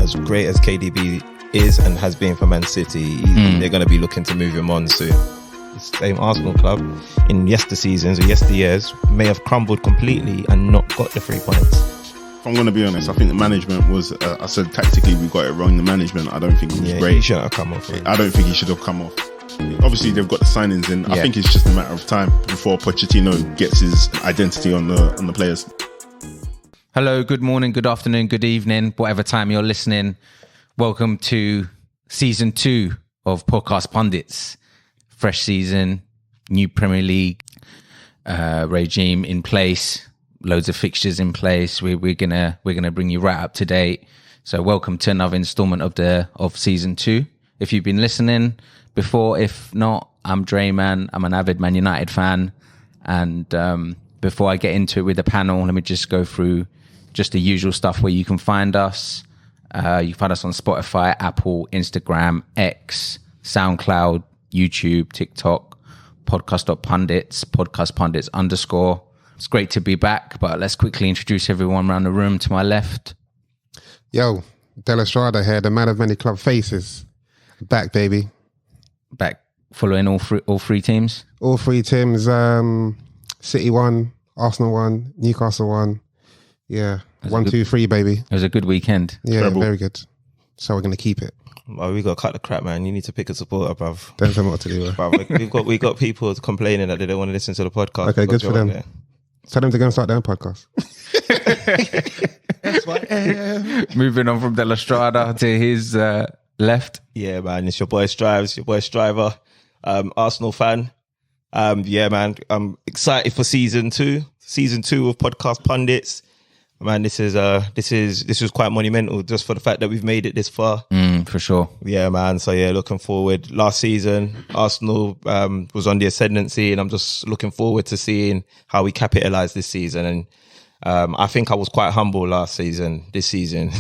as great as KDB is and has been for Man City, they're going to be looking to move him on soon. The same Arsenal club in yesterseasons or yesteryears may have crumbled completely and not got the 3 points. If I'm going to be honest, I think the management was, I said tactically we got it wrong. The management, I don't think it was great. He shouldn't have come off. I don't think he should have come off. Obviously, they've got the signings in. I think it's just a matter of time before Pochettino gets his identity on the players. Hello, good morning, good afternoon, good evening, whatever time you're listening. Welcome to season 2 of Podcast Pundits. Fresh season, new Premier League regime in place, loads of fixtures in place. We're gonna bring you right up to date. So welcome to another instalment of season 2. If you've been listening before, if not, I'm Drayman. I'm an avid Man United fan. And before I get into it with the panel, let me just go through just the usual stuff where you can find us. You can find us on Spotify, Apple, Instagram, X, SoundCloud, YouTube, TikTok, podcast.pundits, podcast pundits _. It's great to be back, but let's quickly introduce everyone around the room. To my left. Yo, Del Estrada here, the man of many club faces. Back, baby. Back following all three teams? All 3 teams, City won, Arsenal won, Newcastle won. Yeah, 1, 2, 3, baby. It was a good weekend. Yeah, Treble. very good. So we're going to keep it. Well, we got to cut the crap, man. You need to pick a supporter, bruv. Don't tell me what to do. Bruv, we got people complaining that they don't want to listen to the podcast. Okay, good for them. Tell them to go and start their own podcast. That's why. Moving on from Del Estrada to his left. Yeah, man. It's your boy Strives, your boy Striver, Arsenal fan. Yeah, man. I'm excited for season 2 of Podcast Pundits. Man, this was quite monumental just for the fact that we've made it this far. For sure. Yeah, man. So yeah, looking forward. Last season, Arsenal was on the ascendancy, and I'm just looking forward to seeing how we capitalise this season. And I think I was quite humble last season. This season,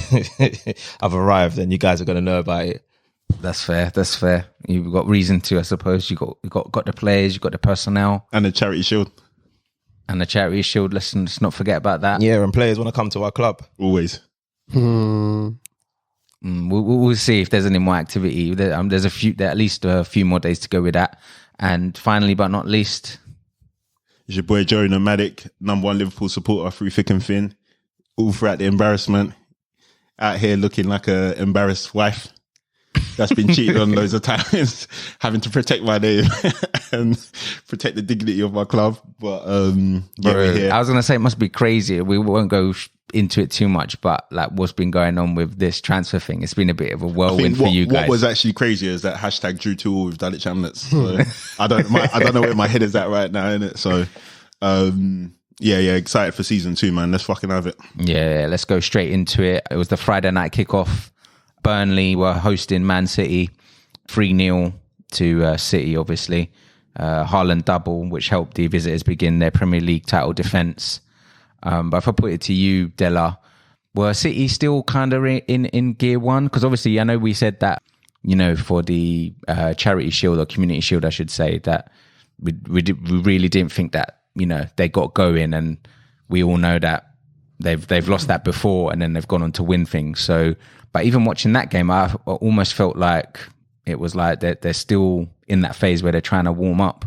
I've arrived, and you guys are going to know about it. That's fair. You've got reason to, I suppose. You got the players, you got the personnel, And the Charity Shield. and the charity shield. Let's not forget about that. Yeah, and players want to come to our club. Always. We'll see if there's any more activity. There's at least a few more days to go with that. And finally, but not least, It's your boy Joe Nomadic, #1 Liverpool supporter through thick and thin. All throughout the embarrassment. Out here looking like a embarrassed wife that's been cheated on loads of times, having to protect my name and protect the dignity of my club. But we're here. I was going to say it must be crazy. We won't go into it too much, but like what's been going on with this transfer thing, it's been a bit of a whirlwind for you guys. What was actually crazy is that hashtag Drew to all with Dalit Chamlets. So I don't know where my head is at right now, innit? So yeah, excited for season 2, man. Let's fucking have it. Yeah, let's go straight into it. It was the Friday night kickoff. Burnley were hosting Man City, 3-0 to City, obviously. Haaland double, which helped the visitors begin their Premier League title defence. But if I put it to you, Della, were City still kind of in gear 1? Because obviously I know we said that, for the Charity Shield or Community Shield, I should say, that we really didn't think that, they got going, and we all know that they've lost that before and then they've gone on to win things. So, but even watching that game, I almost felt like it was like they're still in that phase where they're trying to warm up.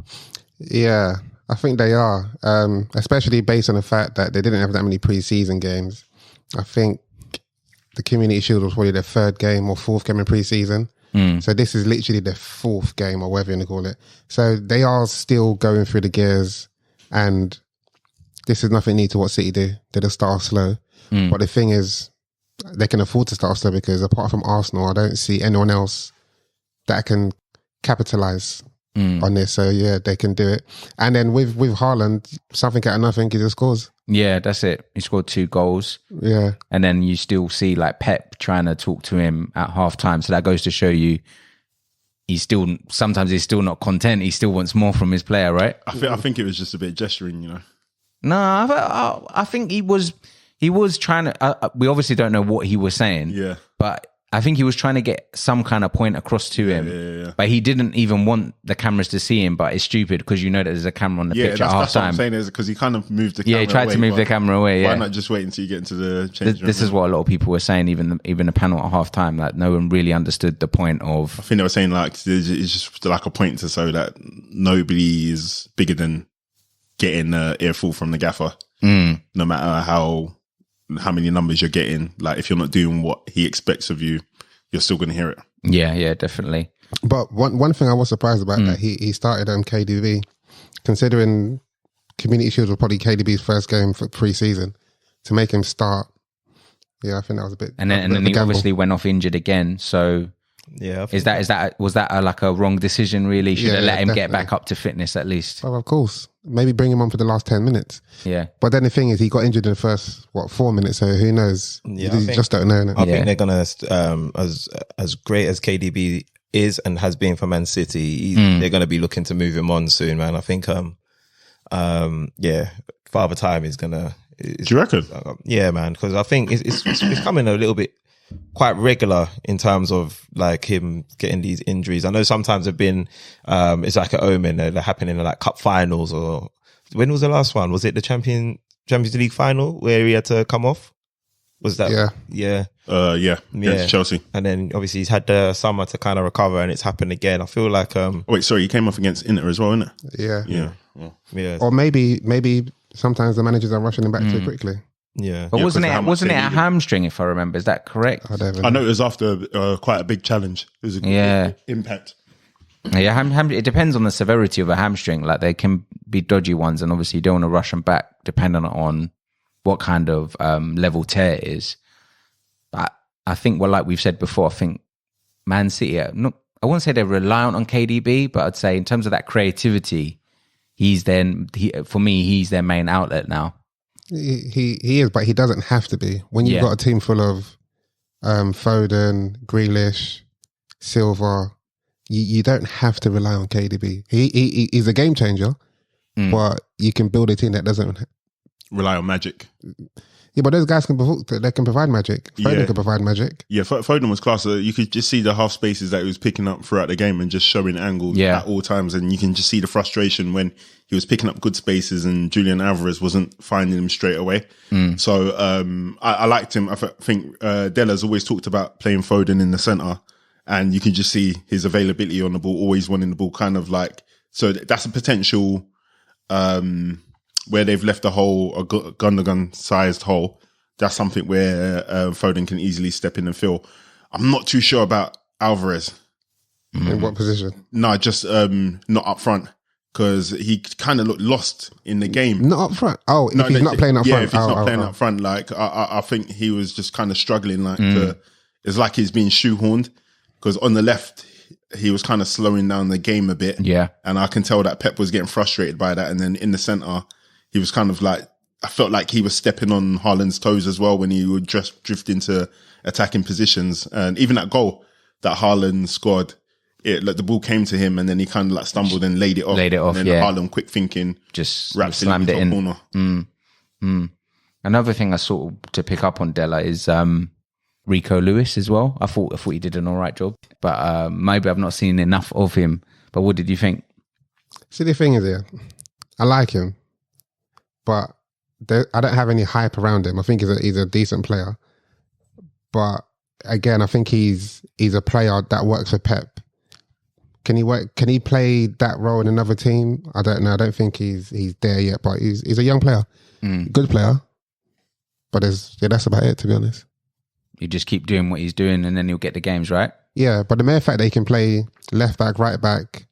Yeah, I think they are, especially based on the fact that they didn't have that many pre-season games. I think the Community Shield was probably their 3rd game or 4th game in pre-season. So this is literally their 4th game or whatever you want to call it. So they are still going through the gears, and this is nothing new to what City do. They just start off slow. But the thing is, they can afford to start off slow because apart from Arsenal, I don't see anyone else that can capitalise on this. So yeah, they can do it. And then with Haaland, something out of nothing, he just scores. Yeah, that's it. He scored 2 goals. Yeah. And then you still see like Pep trying to talk to him at half time. So that goes to show you sometimes he's still not content. He still wants more from his player, right? I think it was just a bit gesturing, No, I think he was trying to, we obviously don't know what he was saying. Yeah. But I think he was trying to get some kind of point across to him, but he didn't even want the cameras to see him. But it's stupid because you know that there's a camera on the pitch at half that's what I'm time. saying, is because he kind of moved the camera away. Yeah, he tried to move the camera away. Why Yeah, not just wait until you get into the change room? this is what a lot of people were saying. Even the panel at half time, like no one really understood the point of. I think they were saying like it's just like a point to show that nobody is bigger than getting an earful from the gaffer, no matter how many numbers you're getting. Like if you're not doing what he expects of you, you're still going to hear it. Yeah, definitely. But one thing I was surprised about that he started on KDB, considering Community Shield was probably KDB's first game for pre-season, to make him start. Yeah, I think that was a bit. And then he obviously went off injured again. So Yeah. was that like a wrong decision? Really, should have let him get back up to fitness at least. Oh, of course. Maybe bring him on for the last 10 minutes. Yeah. But then the thing is, he got injured in the first 4 minutes. So who knows? Yeah, You just don't know. I think they're gonna as great as KDB is and has been for Man City. They're gonna be looking to move him on soon, man. I think Father Time is gonna. Do you reckon? Yeah, man. Because I think it's becoming a little bit quite regular in terms of like him getting these injuries. I know sometimes have been it's like an omen. They're happening in like cup finals, or when was the last one? Was it the Champions League final where he had to come off? Was that? Yeah. Against Chelsea. And then obviously he's had the summer to kind of recover, and it's happened again. I feel like wait, sorry, he came off against Inter as well, isn't it? Yeah. Or maybe sometimes the managers are rushing him back too quickly. Yeah. But wasn't it a hamstring, if I remember? Is that correct? I know it was after quite a big challenge. It was a good impact. Yeah, it depends on the severity of a hamstring. Like they can be dodgy ones, and obviously you don't want to rush them back depending on what kind of level tear it is. But I think, well, like we've said before, I think Man City, I wouldn't say they're reliant on KDB, but I'd say in terms of that creativity, for me, he's their main outlet now. He is, but he doesn't have to be. When you've got a team full of Foden, Grealish, Silva, you don't have to rely on KDB. He's a game changer, but you can build a team that doesn't rely on magic. Yeah, but those guys can provide magic. Foden can provide magic. Yeah, Foden was class. You could just see the half spaces that he was picking up throughout the game and just showing angles at all times. And you can just see the frustration when he was picking up good spaces and Julian Alvarez wasn't finding him straight away. So I liked him. I think Della's always talked about playing Foden in the centre, and you can just see his availability on the ball, always wanting the ball, kind of like. So that's a potential where they've left a hole, a Gundogan-sized hole. That's something where Foden can easily step in and fill. I'm not too sure about Alvarez. In what position? No, just not up front, because he kind of looked lost in the game. Not up front? Oh, if he's not playing up front. Yeah, if he's not playing up front, like I think he was just kind of struggling. Like it's like he's being shoehorned, because on the left, he was kind of slowing down the game a bit. Yeah. And I can tell that Pep was getting frustrated by that. And then in the centre, he was kind of like, I felt like he was stepping on Haaland's toes as well when he would just drift into attacking positions. And even that goal that Haaland scored, like the ball came to him and then he kind of like stumbled and laid it off. And then Haaland, quick thinking, just wrapped slammed it in. Corner. Another thing I saw to pick up on Della is Rico Lewis as well. I thought he did an all right job, but maybe I've not seen enough of him. But what did you think? See, the thing is here, I like him, but I don't have any hype around him. I think he's a decent player, but again, I think he's a player that works for Pep. Can he play that role in another team? I don't know. I don't think he's there yet, but he's a young player, good player. But that's about it, to be honest. You just keep doing what he's doing, and then he'll get the games, right? Yeah, but the mere fact that he can play left back, right back,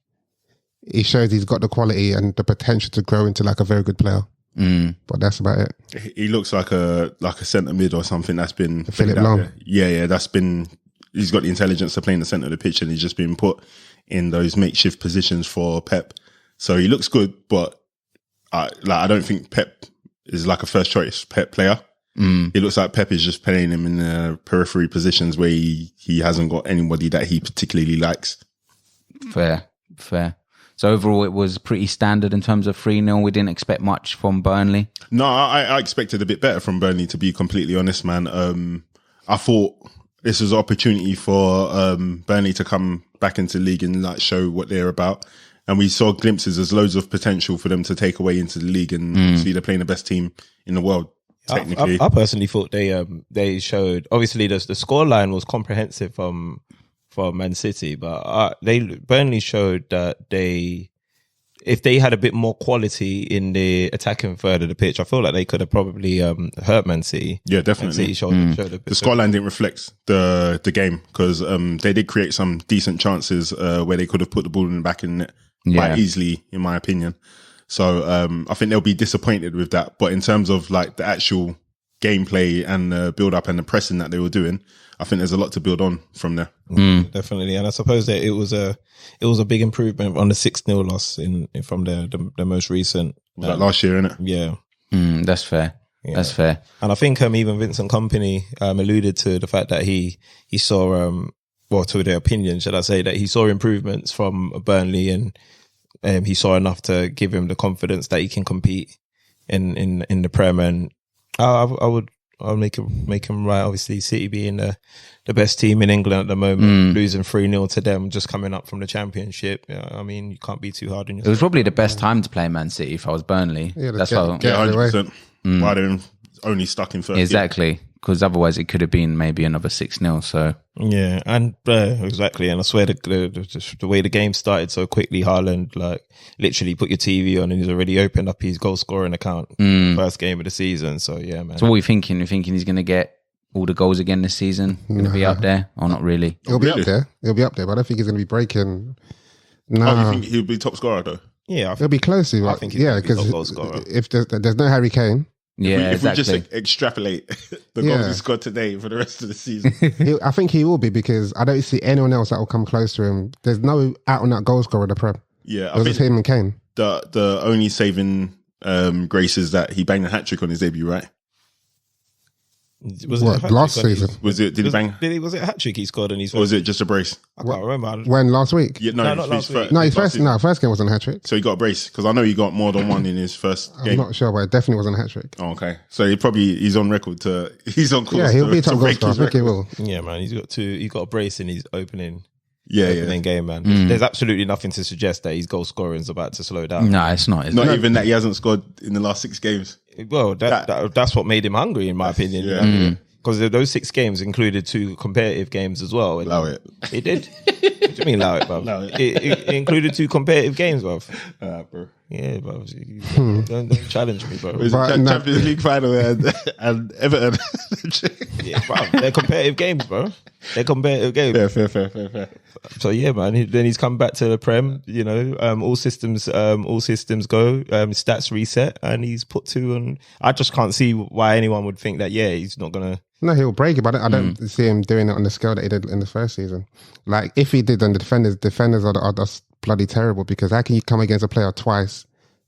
he shows he's got the quality and the potential to grow into like a very good player. But that's about it. He looks like a centre mid or something that's been Philip Long. Yeah, he's got the intelligence to play in the centre of the pitch, and he's just been put in those makeshift positions for Pep. So he looks good, but I don't think Pep is like a first choice Pep player. It looks like Pep is just playing him in periphery positions where he hasn't got anybody that he particularly likes. Fair. So overall, it was pretty standard in terms of 3-0. We didn't expect much from Burnley. No, I expected a bit better from Burnley, to be completely honest, man. I thought this was an opportunity for Burnley to come back into the league and like show what they're about. And we saw glimpses. There's loads of potential for them to take away into the league and see they're playing the best team in the world. Technically, I personally thought they showed. Obviously, the scoreline was comprehensive from Man City, but Burnley showed that if they had a bit more quality in the attacking third of the pitch, I feel like they could have probably hurt Man City. Yeah, definitely. Man City showed a bit. The scoreline didn't reflect the game because they did create some decent chances where they could have put the ball in the back of the net quite easily, in my opinion. So I think they'll be disappointed with that. But in terms of like the actual gameplay and the build up and the pressing that they were doing, I think there's a lot to build on from there. Definitely, and I suppose that it was a big improvement on the 6-0 loss from the most recent. Was that last year, innit? Yeah, that's fair. Yeah. That's fair. And I think even Vincent Kompany alluded to the fact that he saw to their opinion, should I say, that he saw improvements from Burnley and he saw enough to give him the confidence that he can compete in the Prem. And I'll make him right. Obviously, City being the best team in England at the moment, losing 3-0 to them, just coming up from the Championship. I mean, you can't be too hard on yourself. It was probably the best time to play Man City if I was Burnley. Yeah, that's why. Yeah, 100%. Why they're only stuck in first. Exactly, because otherwise it could have been maybe another 6-0. So yeah, and exactly. And I swear the way the game started so quickly, Haaland like literally put your TV on and he's already opened up his goal scoring account first game of the season. So yeah, man. So what are we thinking? We're thinking he's going to get all the goals again this season? Going to be up there or not really? He'll be up there. He'll be up there, but I don't think he's going to be breaking. No, you think he'll be top scorer though? Yeah, he'll be close to. I think he's because top goal scorer. If there's no Harry Kane. Yeah, if we exactly. just extrapolate the goals he scored today for the rest of the season. I think he will be because I don't see anyone else that will come close to him. There's no out-and-out goal scorer in the Prem. Yeah, I think him and Kane. The only saving grace is that he banged a hat-trick on his debut, right? Was it last season? Was it? Did he bang? Was it a hat trick he scored on his? Or was it just a brace? I can't remember. When last week? Yeah, no, not last week. No, first game wasn't a hat trick. So he got a brace because I know he got more than one in his first game. I'm not sure, but it definitely wasn't a hat trick. Oh, okay, so he's on record to he's on course. Yeah, he'll be top goal scorer. I think he will. Yeah, man, he's got two. He got a brace in his opening. Opening game, man. There's absolutely nothing to suggest that his goal scoring is about to slow down. No, it's not. Not even that he hasn't scored in the last 6 games. Well, that's what made him hungry, in my opinion. Yeah. Because those 6 games included 2 competitive games as well. Allow it. It did. What do you mean allow it, bro? It included 2 competitive games, bro. Bro. Yeah, bro. Don't challenge me, bro. It was a Champions League final and Everton. Yeah, bro. They're competitive games, bro. They're competitive games. Fair. So yeah, man. Then he's come back to the Prem. You know, all systems go. Stats reset, and he's put 2. And I just can't see why anyone would think that. Yeah, he's not gonna. No, he'll break it, but I don't see him doing it on the scale that he did in the first season. Like, if he did, then the defenders are just bloody terrible, because how can you come against a player twice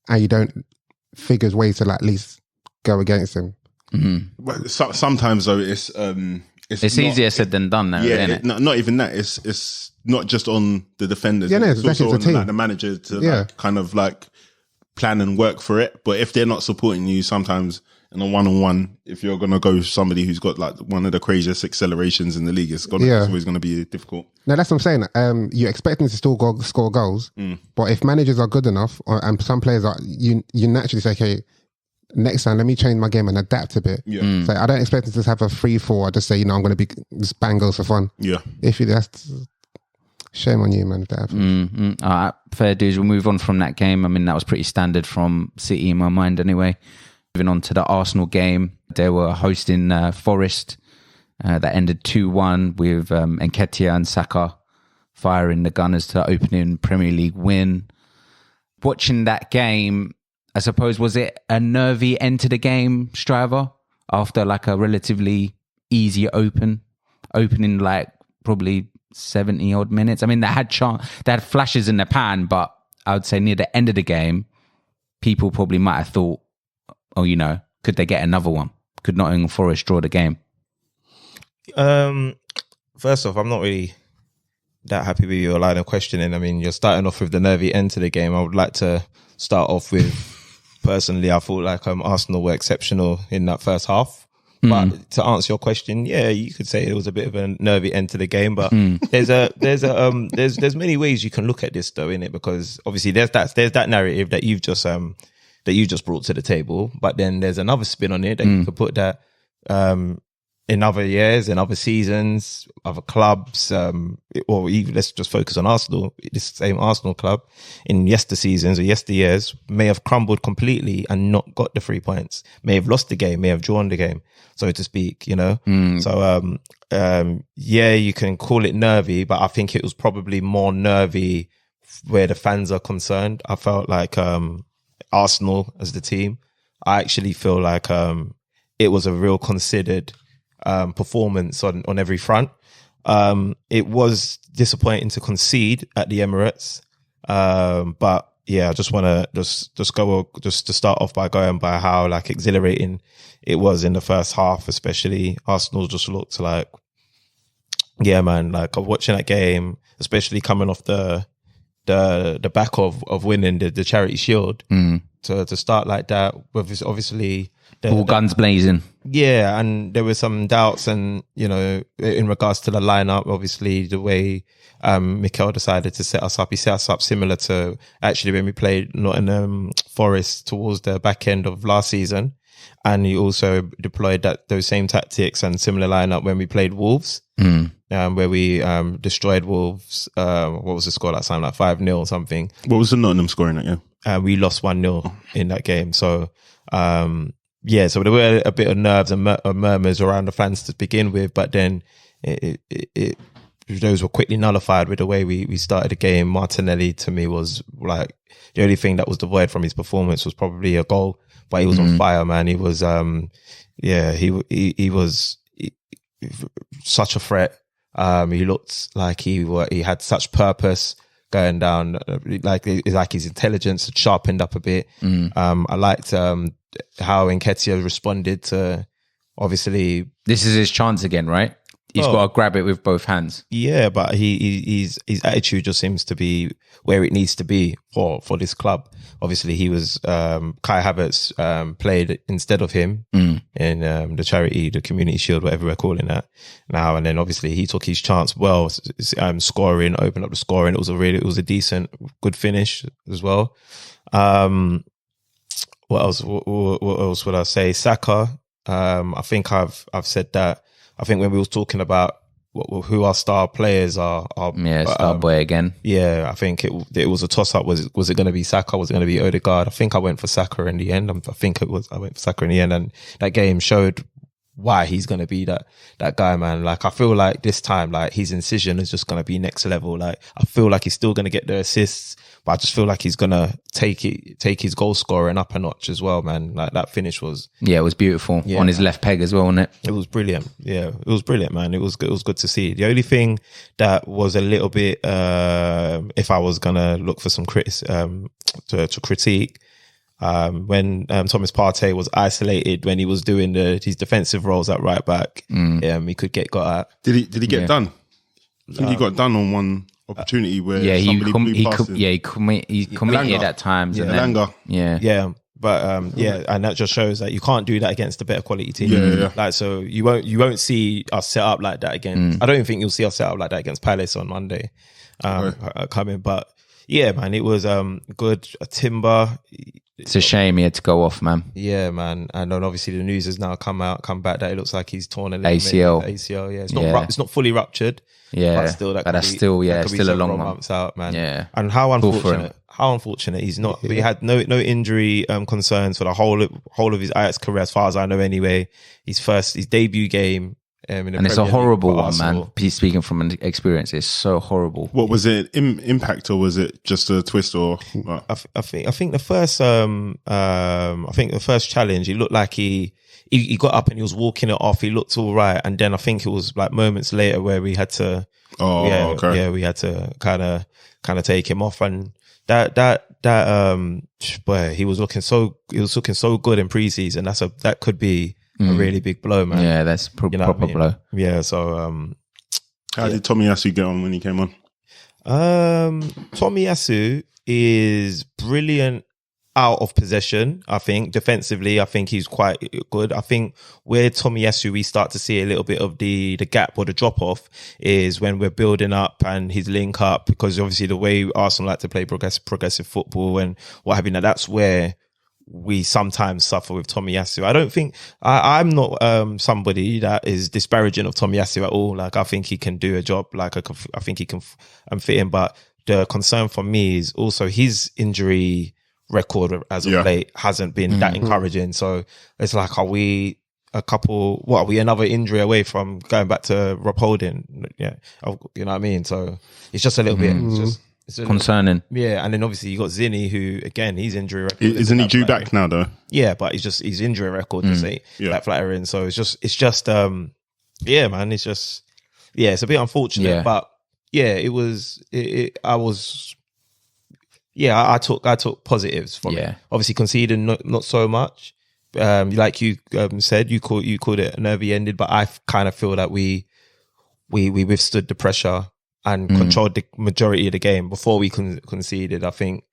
and you don't figure ways to at least go against him? But sometimes though, it's easier said than done now, isn't it? Not even that. It's not just on the defenders. Yeah, no, it's also the on team. like, the manager to kind of like plan and work for it. But if they're not supporting you, sometimes in a one-on-one, if you're going to go somebody who's got like one of the craziest accelerations in the league, it's always going to be difficult. No, that's what I'm saying. You're expecting to still score goals, but if managers are good enough, and some players are, you naturally say, okay, next time let me change my game and adapt a bit. Yeah. So I don't expect them to have a 3-4. I just say, I'm going to just bang goals for fun. Yeah. That's shame on you, man, if that happens. All right, fair dues. We'll move on from that game. I mean, that was pretty standard from City in my mind anyway. Moving on to the Arsenal game, they were hosting Forest. That ended 2-1 with Nketiah and Saka firing the Gunners to opening Premier League win. Watching that game, I suppose, was it a nervy end to the game, Striver, after like a relatively easy opening, like probably 70 odd minutes? I mean, they had flashes in the pan, but I would say near the end of the game, people probably might have thought, oh, could they get another one? Could Nottingham Forest draw the game? First off, I'm not really that happy with your line of questioning. I mean, you're starting off with the nervy end to the game. I would like to start off with, personally, I thought like Arsenal were exceptional in that first half. But to answer your question, yeah, you could say it was a bit of a nervy end to the game. But there's many ways you can look at this, though, innit? Because obviously there's that narrative that you've just brought to the table. But then there's another spin on it that you could put that in other years, in other seasons, other clubs, or even let's just focus on Arsenal. This same Arsenal club in seasons or years may have crumbled completely and not got the 3 points, may have lost the game, may have drawn the game, so to speak, you know? So, yeah, you can call it nervy, but I think it was probably more nervy where the fans are concerned. I felt like Arsenal as the team, I actually feel like it was a real considered performance on every front. It was disappointing to concede at the Emirates, but yeah, I just want to just to start off by going by how like exhilarating it was in the first half, especially. Arsenal just looked like, yeah, man, like watching that game, especially coming off the back of winning the Charity Shield, to start like that with obviously all guns blazing. Yeah, and there were some doubts, and you know, in regards to the lineup, obviously the way Mikel decided to set us up, he set us up similar to actually when we played Nottingham Forest towards the back end of last season, and he also deployed those same tactics and similar lineup when we played Wolves, where we destroyed Wolves. What was the score that time? Like 5-0 or something. What was the Nottingham score in that game? We lost 1-0 in that game. So. Yeah, so there were a bit of nerves and murmurs around the fans to begin with, but then those were quickly nullified with the way we started the game. Martinelli, to me, was like the only thing that was devoid from his performance was probably a goal, but he was on fire, man. He was, he was such a threat. He looked like he had such purpose going down, like his intelligence had sharpened up a bit. I liked how Nketiah responded to, obviously, this is his chance again, right? He's got to grab it with both hands. Yeah, but his attitude just seems to be where it needs to be for this club. Obviously, he was Kai Havertz played instead of him in the Community Shield, whatever we're calling that now. And then obviously he took his chance well, scoring, opened up the scoring. It was a decent, good finish as well. What else? What else would I say? Saka. I think I've said that. I think when we was talking about who our star players are, star boy again. Yeah, I think it was a toss up. Was it going to be Saka? Was it going to be Odegaard? I think I went for Saka in the end. I went for Saka in the end, and that game showed why he's going to be that guy, man. Like, I feel like this time, like, his incision is just going to be next level. Like, I feel like he's still going to get the assists, but I just feel like he's going to take his goal scoring up a notch as well, man. Like, that finish was... Yeah, it was beautiful. On his left peg as well, wasn't it? It was brilliant. Yeah, it was brilliant, man. It was good to see. The only thing that was a little bit, if I was going to look for some to critique, when Thomas Partey was isolated when he was doing his defensive roles at right back, he could get got at. Did he get done? I think he got done on one opportunity where somebody blew past him. He committed Elanga. at times. Yeah, and Elanga. Yeah. But and that just shows that you can't do that against a better quality team. Yeah. Like, so you won't see us set up like that again. I don't even think you'll see us set up like that against Palace on Monday coming. But yeah, man, it was good. Timber. It's a shame he had to go off, man. Yeah, man. And then obviously the news has now come back that it looks like he's torn a ACL. ACL, yeah. It's not fully ruptured. Yeah, but still, that's still a long months out, man. Yeah, and how unfortunate he's not. He had no injury concerns for the whole of his Ajax career, as far as I know. Anyway, his debut game. And it's a horrible one, man. Speaking from an experience, it's so horrible. What was it? Impact, or was it just a twist? Or I think the first challenge, he looked like he got up and he was walking it off. He looked all right, and then I think it was like moments later where we had to. We had to kind of take him off, and boy, he was looking so good in preseason. That could be a really big blow, man. Yeah, that's proper blow. Yeah, so how did Tomiyasu get on when he came on? Tomiyasu is brilliant out of possession. I think defensively, I think he's quite good. I think where Tomiyasu we start to see a little bit of the gap or the drop off is when we're building up and his link up, because obviously the way Arsenal like to play progressive football and what have you. Now that's where we sometimes suffer with Tomiyasu. I don't think I'm not somebody that is disparaging of Tomiyasu at all. Like I think he can do a job. Like I think he can fit in. But the concern for me is also his injury record as of late hasn't been that encouraging. So it's like, are we another injury away from going back to Rob Holding? Yeah, you know what I mean. So it's just a little bit. It's concerning. And then obviously you got Zinni, who again his injury record isn't he due back now though? Yeah, but his injury record is that flattering. So it's just man, it's just it's a bit unfortunate, but I took positives from it. Obviously conceding not so much. Like you said, you called it nervy ended, but I kind of feel that we withstood the pressure and controlled the majority of the game before we conceded. I think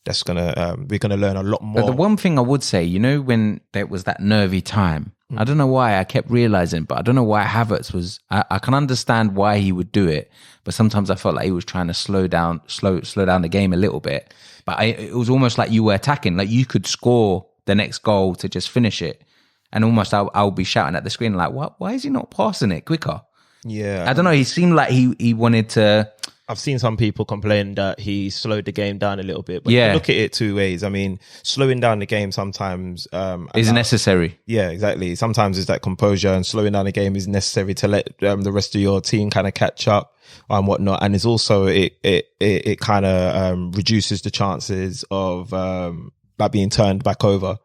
that's we're gonna learn a lot more. But the one thing I would say, when there was that nervy time, I don't know why I kept realizing, but I don't know why Havertz was. I can understand why he would do it, but sometimes I felt like he was trying to slow down the game a little bit. But it was almost like you were attacking, like you could score the next goal to just finish it, and almost I'll be shouting at the screen like, "What? Why is he not passing it quicker?" Yeah, I don't know. He seemed like he wanted to. I've seen some people complain that he slowed the game down a little bit, but you look at it two ways. I mean, slowing down the game sometimes is necessary. Yeah, exactly. Sometimes it's that composure, and slowing down the game is necessary to let the rest of your team kind of catch up and whatnot. And it's also it kind of reduces the chances of like being turned back over,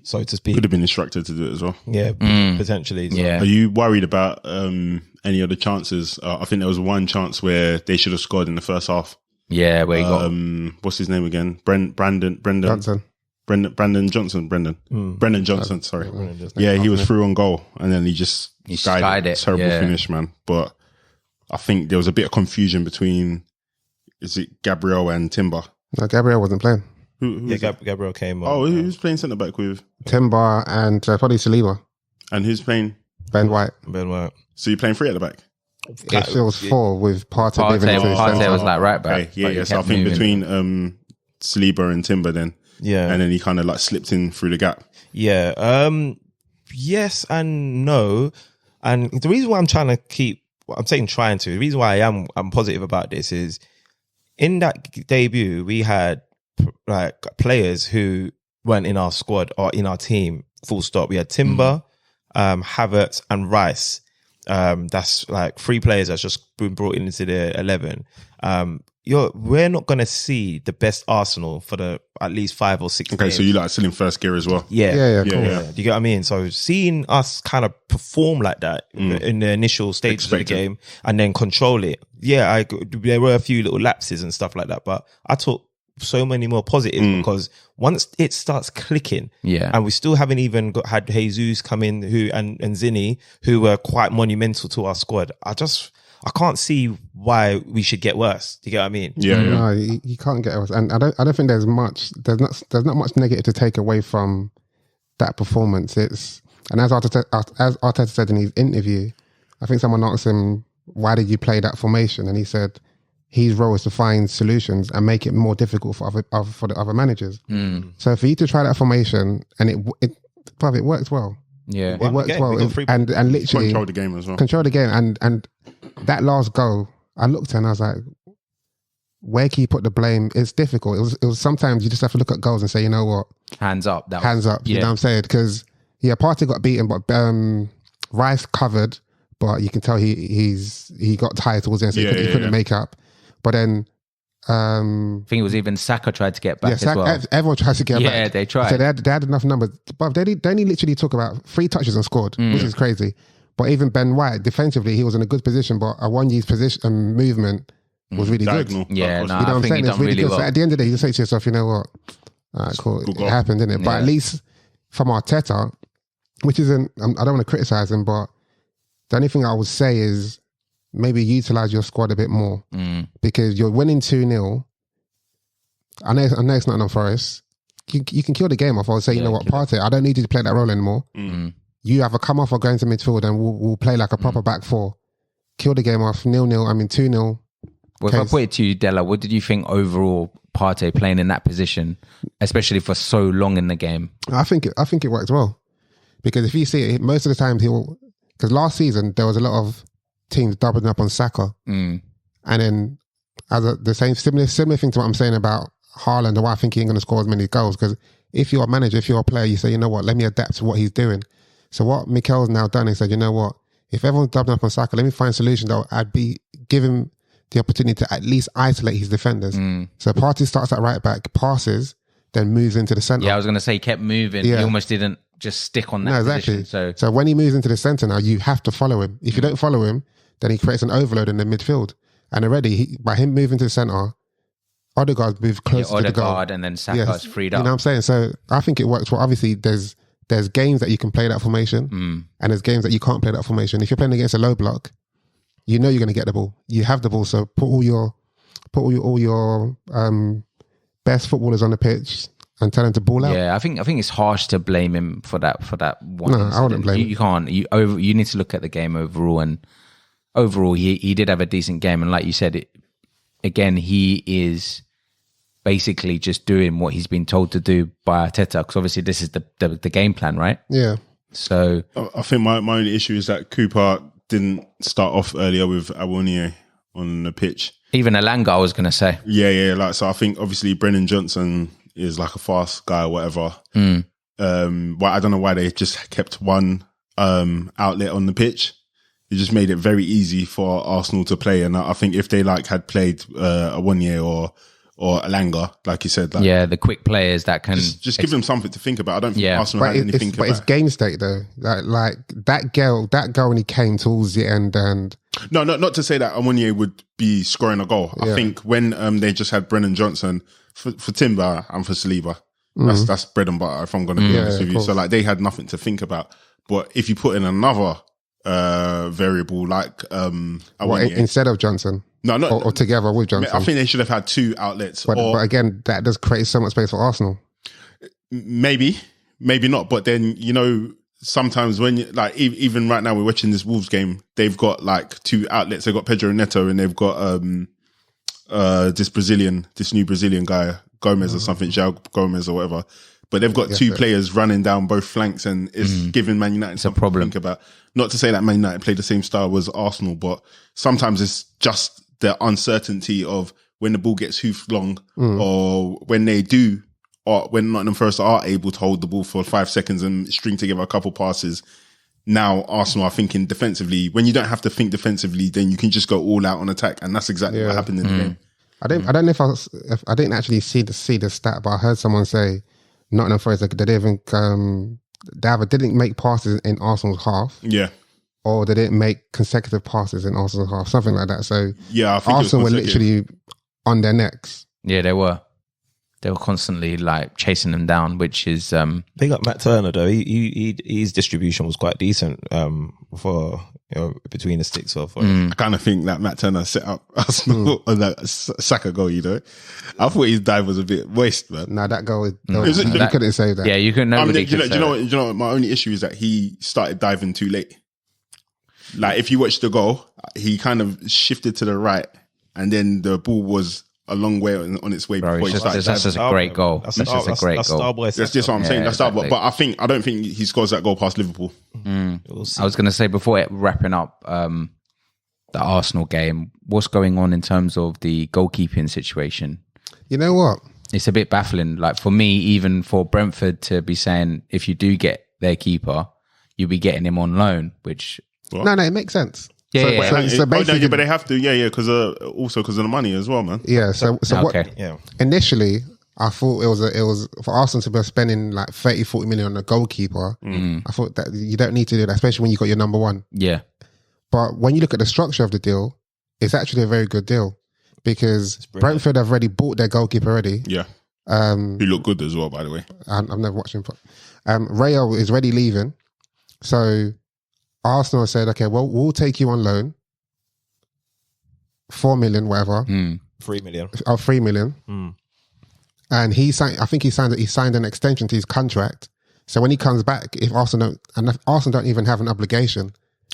so to speak. Could have been instructed to do it as well. Yeah, potentially. So. Yeah. Are you worried about any of the chances? I think there was one chance where they should have scored in the first half. Yeah, where he got what's his name again? Brandon Johnson. Brendan Johnson. Brendan Johnson. Sorry. Yeah, he was through on goal, and then he skied it. Terrible finish, man. But I think there was a bit of confusion between, is it Gabriel and Timber? No, Gabriel wasn't playing. Gabriel came on. Oh, who's playing centre back with Timber and probably Saliba. And who's playing Ben White. So you're playing three at the back? It feels four with Partey was like right back. Okay, so I think between Saliba and Timber then. Yeah. And then he kind of like slipped in through the gap. Yeah. Yes and no. And the reason why the reason why I'm positive about this is in that debut, we had like players who weren't in our squad or in our team, full stop. We had Timber, Havertz and Rice. That's like three players that's just been brought into the 11. We're not going to see the best Arsenal for at least 5 or 6 games. So you like still in first gear as well? Yeah. Do you get what I mean? So seeing us kind of perform like that in the initial stages of the game and then control it. Yeah, there were a few little lapses and stuff like that, but I took so many more positives because once it starts clicking, and we still haven't even had Jesus come in and Zinni, who were quite monumental to our squad. I can't see why we should get worse. Do you get what I mean? Yeah. No, you can't get worse, and I don't think there's not much negative to take away from that performance. And as Arteta said in his interview, I think someone asked him, "Why did you play that formation?" And he said his role is to find solutions and make it more difficult for the other managers. So for you to try that formation and it works well. Yeah, it works well, and literally control the game as well. Control the game, and that last goal, I looked and I was like, where can you put the blame? It's difficult. It was sometimes you just have to look at goals and say, you know what, hands up. Hands up. You know what I'm saying? Because Partey got beaten, but Rice covered, but you can tell he got tired towards the end, so he couldn't make up. But then I think it was even Saka tried to get back as well. Everyone tried to get back. Yeah, they tried. So they had enough numbers. But they only literally took about 3 touches and scored, which is crazy. But even Ben White, defensively, he was in a good position, but a one-use position movement was really Diagonal. good. Yeah, no, you know what I'm saying? It's really good. Well. So at the end of the day, you say to yourself, you know what? All right, cool. It happened, didn't it? Yeah. But at least from Arteta, which isn't, I don't want to criticize him, but the only thing I would say is maybe utilize your squad a bit more because you're winning 2-0. I know it's not on Forest. you can kill the game off. Or say, you know what, Partey, I don't need you to play that role anymore. You either come off or go into midfield, and we'll play like a proper back four. Kill the game off 0-0. I mean 2-0. Well, if I put it to you, Della, what did you think overall Partey playing in that position, especially for so long in the game? I think it works well, because if you see it, most of the time because last season there was a lot of teams doubling up on Saka, and then the same similar thing to what I'm saying about Haaland and why I think he ain't going to score as many goals. Because if you're a manager, if you're a player, you say, you know what, let me adapt to what he's doing. So what Mikel's now done is said, you know what, if everyone's doubling up on Saka, let me find a solution that I'd give him the opportunity to at least isolate his defenders. So Partey starts at right back, passes, then moves into the centre. Yeah, I was going to say he kept moving. Yeah. He almost didn't just stick on that position. So when he moves into the centre now, you have to follow him. If you don't follow him, then he creates an overload in the midfield. And already, by him moving to the centre, Odegaard moved closer to the goal. Odegaard and then Saka's freed up. You know what I'm saying? So I think it works well. Obviously, there's games that you can play that formation, and there's games that you can't play that formation. If you're playing against a low block, you know you're going to get the ball. You have the ball, so put all your best footballers on the pitch and tell them to ball out. Yeah, I think it's harsh to blame him for that one. No, I wouldn't blame him. You can't. You need to look at the game overall, and overall he did have a decent game, and like you said, he is basically just doing what he's been told to do by Arteta, because obviously this is the game plan, right? Yeah. So I think my only issue is that Cooper didn't start off earlier with Awoniyi on the pitch. Even Elanga, I was going to say. Yeah. So I think obviously Brennan Johnson is like a fast guy or whatever. Well, I don't know why they just kept one outlet on the pitch. It just made it very easy for Arsenal to play. And I think if they had played Awoniyi or Elanga, like you said, the quick players that can just give them something to think about. I don't think Arsenal had anything about. But it's game state though. Like that goal when he came towards the end, and no, not to say that Awoniyi would be scoring a goal. I think when they just had Brennan Johnson for Timber and for Saliba, that's bread and butter. If I'm going to be honest with you, so they had nothing to think about. But if you put in another variable like instead of Johnson. No, not or together with Johnson. I think they should have had two outlets. But again, that does create so much space for Arsenal. Maybe not. But then, sometimes when even right now we're watching this Wolves game, they've got two outlets. They've got Pedro Neto and they've got this new Brazilian guy, Gomez or something, João Gomez or whatever. But they've got two players running down both flanks, and it's giving Man United something to think about. Not to say that Man United play the same style as Arsenal, but sometimes it's just the uncertainty of when the ball gets hoofed long, or when they do, or when Nottingham Forest are able to hold the ball for 5 seconds and string together a couple passes. Now Arsenal are thinking defensively. When you don't have to think defensively, then you can just go all out on attack, and that's exactly what happened in the game. I don't know if I didn't actually see the stat, but I heard someone say Nottingham Forest they either didn't make passes in Arsenal's half, or they didn't make consecutive passes in Arsenal's half, something like that. So I think Arsenal were literally on their necks. Yeah, they were constantly chasing them down, which is big up Matt Turner though. His distribution was quite decent for between the sticks. I kind of think that Matt Turner set up Arsenal on that Saka goal. I thought his dive was a bit waste, man. Nah, that goal you couldn't say that. Yeah, you couldn't. Nobody could say do you know what? My only issue is that he started diving too late. If you watch the goal, he kind of shifted to the right, and then the ball was a long way on its way. Bro, that's just a great goal. That's just a great goal. That's just what I'm saying. That's exactly. But I don't think he scores that goal past Liverpool. I was going to say before wrapping up the Arsenal game, what's going on in terms of the goalkeeping situation? You know what? It's a bit baffling. For me, even for Brentford to be saying if you do get their keeper, you'll be getting him on loan, which no, it makes sense. So basically, but they have to, because also because of the money as well, man. Yeah. So what? Yeah. Initially, I thought it was for Arsenal to be spending 30-40 million on a goalkeeper. I thought that you don't need to do that, especially when you got your number one. Yeah. But when you look at the structure of the deal, it's actually a very good deal because Brentford have already bought their goalkeeper already. Yeah. Who looked good as well, by the way. I've never watched him. Rayo is already leaving, so Arsenal said, okay, well, we'll take you on loan. 4 million, whatever. 3 million. 3 million. and he signed an extension to his contract. So when he comes back, if Arsenal don't even have an obligation.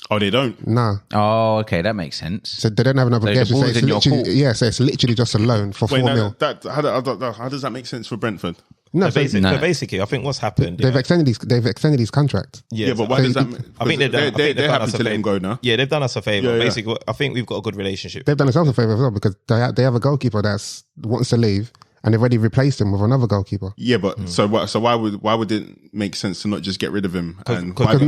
Oh, they don't? No. Oh, okay, that makes sense. So they don't have an obligation. ball's in your court. So it's literally just a loan for 4 mil. How does that make sense for Brentford? No, So so basically, I think what's happened. they've extended his contract. Yeah, but why does that? I think they're happy to let him go now. Yeah, they've done us a favor. Yeah, yeah. Basically, I think we've got a good relationship. They've done themselves a favor as well because they have a goalkeeper that's wants to leave, and they've already replaced him with another goalkeeper. Yeah, but so why would it make sense to not just get rid of him? Because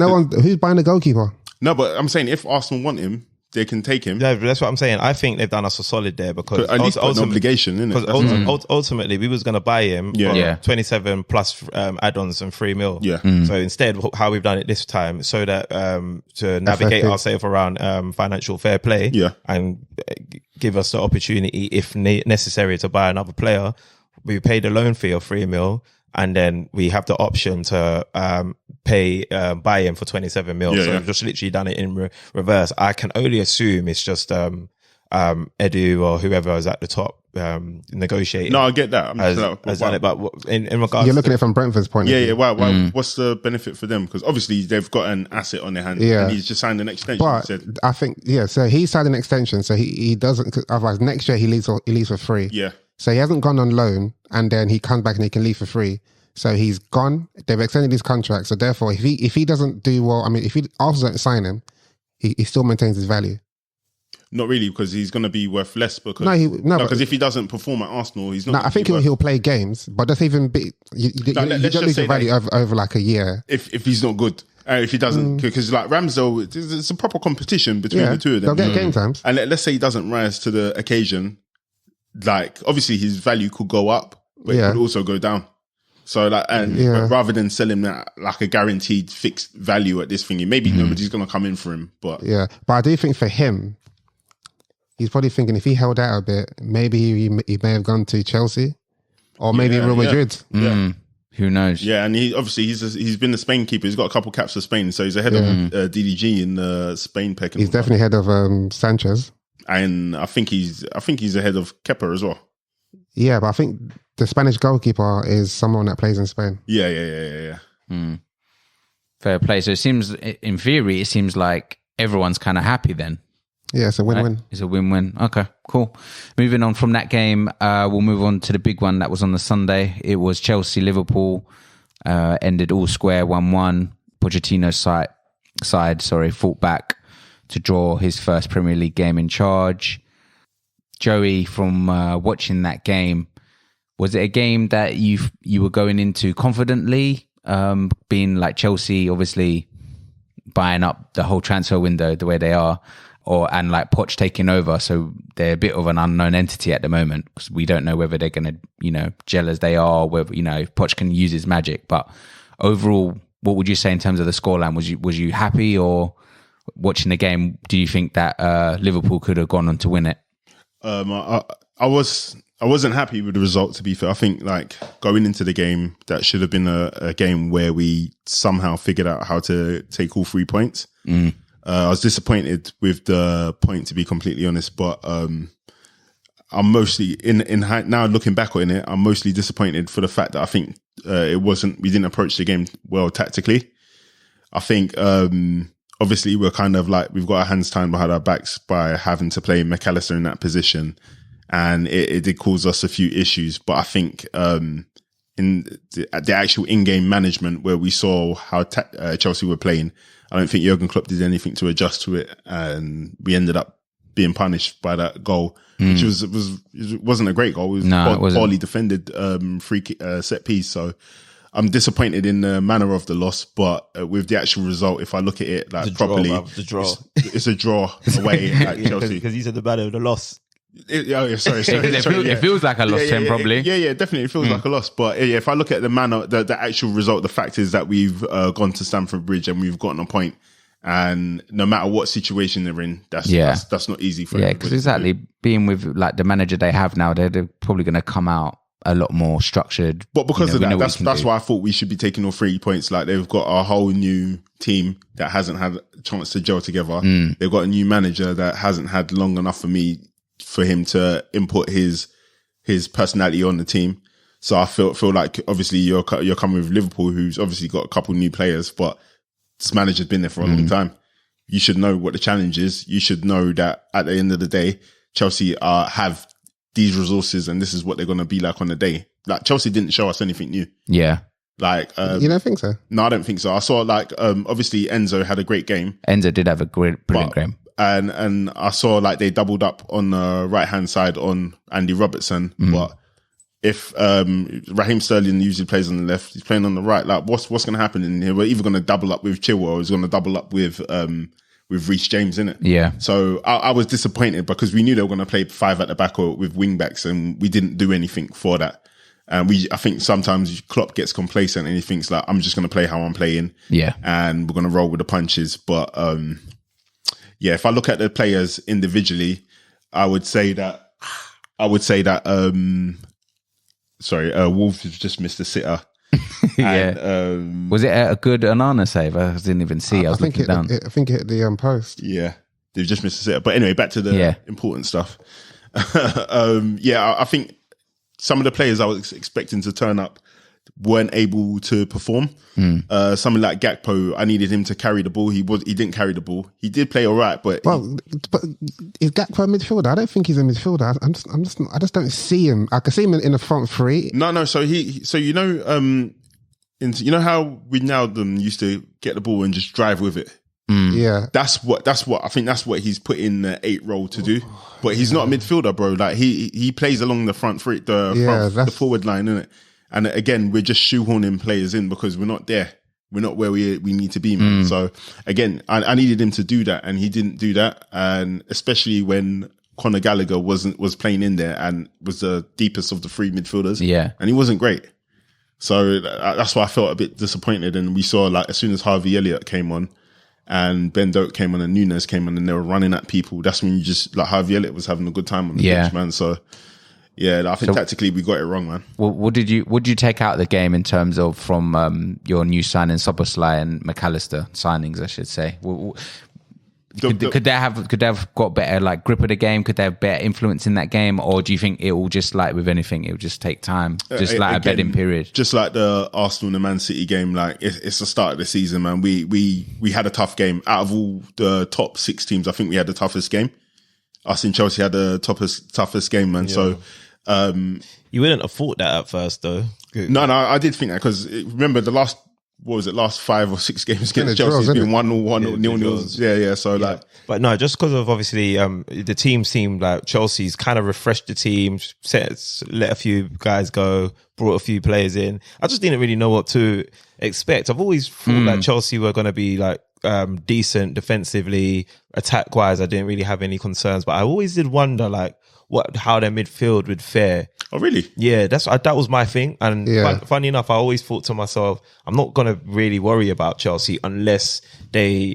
who's buying a goalkeeper? No, but I'm saying if Arsenal want him, they can take him. Yeah, that's what I'm saying. I think they've done us a solid there because At least put an obligation, innit? Because ultimately, we was going to buy him Yeah. for 27 plus add-ons and 3 mil. Yeah. So instead, how we've done it this time, so that to navigate ourselves around financial fair play, and give us the opportunity, if necessary, to buy another player, we paid a loan fee of 3 mil. And then we have the option to buy him for 27 mil. So we've just literally done it in reverse. I can only assume it's just Edu or whoever is at the top negotiating. No, I get that. But in regards, you're looking at it from Brentford's point of view. Why? What's the benefit for them? Because obviously they've got an asset on their hands. Yeah. And he's just signed an extension. But I think so he signed an extension, so he doesn't. Cause otherwise, next year he leaves for free. Yeah. So he hasn't gone on loan, and then he comes back and he can leave for free. So he's gone. They've extended his contract. So therefore, if he doesn't do well, I mean, if Arsenal don't sign him, he still maintains his value. Not really, because he's going to be worth less. Because because if he doesn't perform at Arsenal, he's not. No, I think he'll play games, but that's even big. You don't lose your value over like a year if he's not good. If he doesn't, because like Ramsdale, it's a proper competition between the two of them. They'll get game times. And let's say he doesn't rise to the occasion. Like obviously his value could go up, but it could also go down. So like, but rather than sell him that like a guaranteed fixed value at this thingy, maybe nobody's going to come in for him. But I do think for him, he's probably thinking if he held out a bit, maybe he may have gone to Chelsea or maybe Real Madrid. Yeah. Who knows? Yeah, and he's been the Spain keeper. He's got a couple caps for Spain, so he's ahead of DDG in the Spain pecking. He's definitely ahead of Sanchez. And I think he's ahead of Kepa as well. Yeah, but I think the Spanish goalkeeper is someone that plays in Spain. Yeah. Fair play. So it seems, in theory, it seems like everyone's kind of happy then. Yeah, it's a win-win. Right? It's a win-win. Okay, cool. Moving on from that game, we'll move on to the big one that was on the Sunday. It was Chelsea-Liverpool. Ended all square 1-1. Pochettino's side fought back to draw his first Premier League game in charge. Joey, from watching that game, was it a game that you were going into confidently, being like Chelsea, obviously buying up the whole transfer window the way they are, and like Poch taking over, so they're a bit of an unknown entity at the moment because we don't know whether they're going to, gel as they are, whether if Poch can use his magic. But overall, what would you say in terms of the scoreline? Was you happy, or watching the game, do you think that Liverpool could have gone on to win it? I wasn't happy with the result, to be fair. I think like going into the game, that should have been a game where we somehow figured out how to take all 3 points. I was disappointed with the point, to be completely honest, but I'm mostly now looking back on it, I'm mostly disappointed for the fact that I think we didn't approach the game well tactically. I think obviously we're kind of like, we've got our hands tied behind our backs by having to play McAllister in that position, and it did cause us a few issues. But I think in the actual in-game management, where we saw how Chelsea were playing, I don't think Jurgen Klopp did anything to adjust to it, and we ended up being punished by that goal, which wasn't a great goal. It was poorly defended set piece. So I'm disappointed in the manner of the loss, but with the actual result, if I look at it like properly, it's a draw away at Chelsea. Because you said the manner of the loss. Sorry. It feels like a loss to him, probably. Yeah, definitely. It feels like a loss. But if I look at the manner, the actual result, the fact is that we've gone to Stamford Bridge and we've gotten a point. And no matter what situation they're in, that's not easy for them. Yeah, because exactly, being with like the manager they have now, they're probably going to come out a lot more structured. But because of that, that's why I thought we should be taking all 3 points. Like, they've got a whole new team that hasn't had a chance to gel together. They've got a new manager that hasn't had long enough for him to input his personality on the team. So I feel like obviously you're coming with Liverpool, who's obviously got a couple new players, but this manager's been there for a long time. You should know what the challenge is. You should know that at the end of the day, Chelsea have these resources, and this is what they're going to be like on the day. Like Chelsea didn't show us anything new. Yeah. You don't think so? No, I don't think so. I saw obviously Enzo had a great game. Enzo did have a brilliant game. And I saw like they doubled up on the right hand side on Andy Robertson, but if Raheem Sterling usually plays on the left, he's playing on the right. Like, what's going to happen in here? We're either going to double up with Chilwell, or he's going to double up with Reece James, innit? Yeah. So I was disappointed because we knew they were going to play 5 at the back or with wing backs, and we didn't do anything for that. And I think sometimes Klopp gets complacent and he thinks like, I'm just going to play how I'm playing. Yeah. And we're going to roll with the punches. But if I look at the players individually, I would say that Wolves has just missed a sitter. Yeah. And, was it a good Onana save? I didn't even see. I think it hit the post. Yeah, they've just missed a sitter. But anyway, back to the important stuff. I think some of the players I was expecting to turn up weren't able to perform. Someone like Gakpo, I needed him to carry the ball. He didn't carry the ball. He did play all right, but is Gakpo a midfielder? I don't think he's a midfielder. I just don't see him. I can see him in the front three. No. So you know how Wijnaldum used to get the ball and just drive with it. Yeah, that's what I think. That's what he's put in the 8 role to do. But he's not a midfielder, bro. Like he plays along the front three, the forward line, innit? And again, we're just shoehorning players in because we're not there. We're not where we need to be, man. So again, I needed him to do that, and he didn't do that. And especially when Conor Gallagher was playing in there and was the deepest of the 3 midfielders. Yeah, and he wasn't great. So that's why I felt a bit disappointed. And we saw like as soon as Harvey Elliott came on, and Ben Doak came on, and Nunes came on, and they were running at people. That's when you just like Harvey Elliott was having a good time on the pitch, man. So. Yeah, I think tactically we got it wrong, man. What did you take out of the game in terms of from your new signing, Szoboszlai and McAllister signings, I should say? Could they have got better like grip of the game? Could they have better influence in that game, or do you think it will just like with anything, it will just take time, just like again, a bedding period? Just like the Arsenal and the Man City game, like it's the start of the season, man. We had a tough game. Out of all the top 6 teams, I think we had the toughest game. Us in Chelsea had the toughest game, man. Yeah. So. You wouldn't have thought that at first, though. No, I did think that because remember the last 5 or 6 games against Chelsea has been 1-1, 0-0. Yeah. So like, but no, just because of obviously the team seemed like Chelsea's kind of refreshed the team, let a few guys go, brought a few players in. I just didn't really know what to expect. I've always thought that Chelsea were going to be like decent defensively, attack wise. I didn't really have any concerns, but I always did wonder like how their midfield would fare. Oh, really? Yeah, that was my thing. And funny enough, I always thought to myself, I'm not going to really worry about Chelsea unless they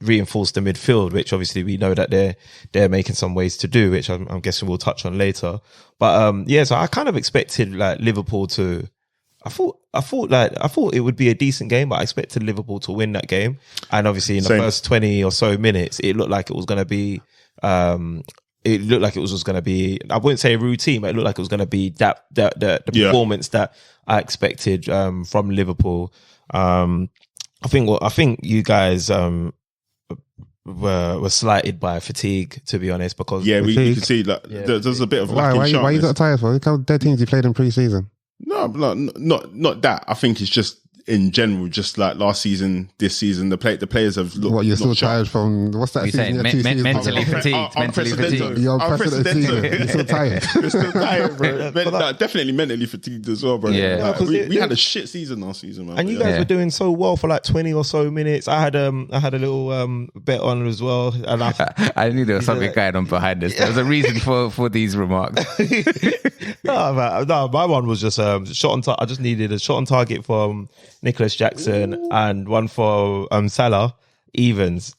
reinforce the midfield, which obviously we know that they're making some ways to do, which I'm guessing we'll touch on later. But so I kind of expected like Liverpool to. I thought it would be a decent game, but I expected Liverpool to win that game. And obviously, in the first 20 or so minutes, it looked like it was going to be. It looked like it was going to be, I wouldn't say a routine, but it looked like it was going to be the performance that I expected from Liverpool. I think you guys were slighted by fatigue, to be honest, because we could see that there's a bit of lack in sharpness. Why you got tired for? Look how dead teams you played in pre-season. No, not that. I think it's just in general, just like last season, this season, the players have looked. What, you're still tired from? What's that season? Mentally fatigued. You're unprecedented. You're still tired. You're still tired, bro. Definitely mentally fatigued as well, bro. Yeah, like, we had a shit season last season, man. And you guys were doing so well for like 20 or so minutes. I had a little bet on as well, and I knew there was something going on behind this. There was a reason for these remarks. No, my one was just shot on target. I just needed a shot on target from Nicholas Jackson and one for Salah. Evens.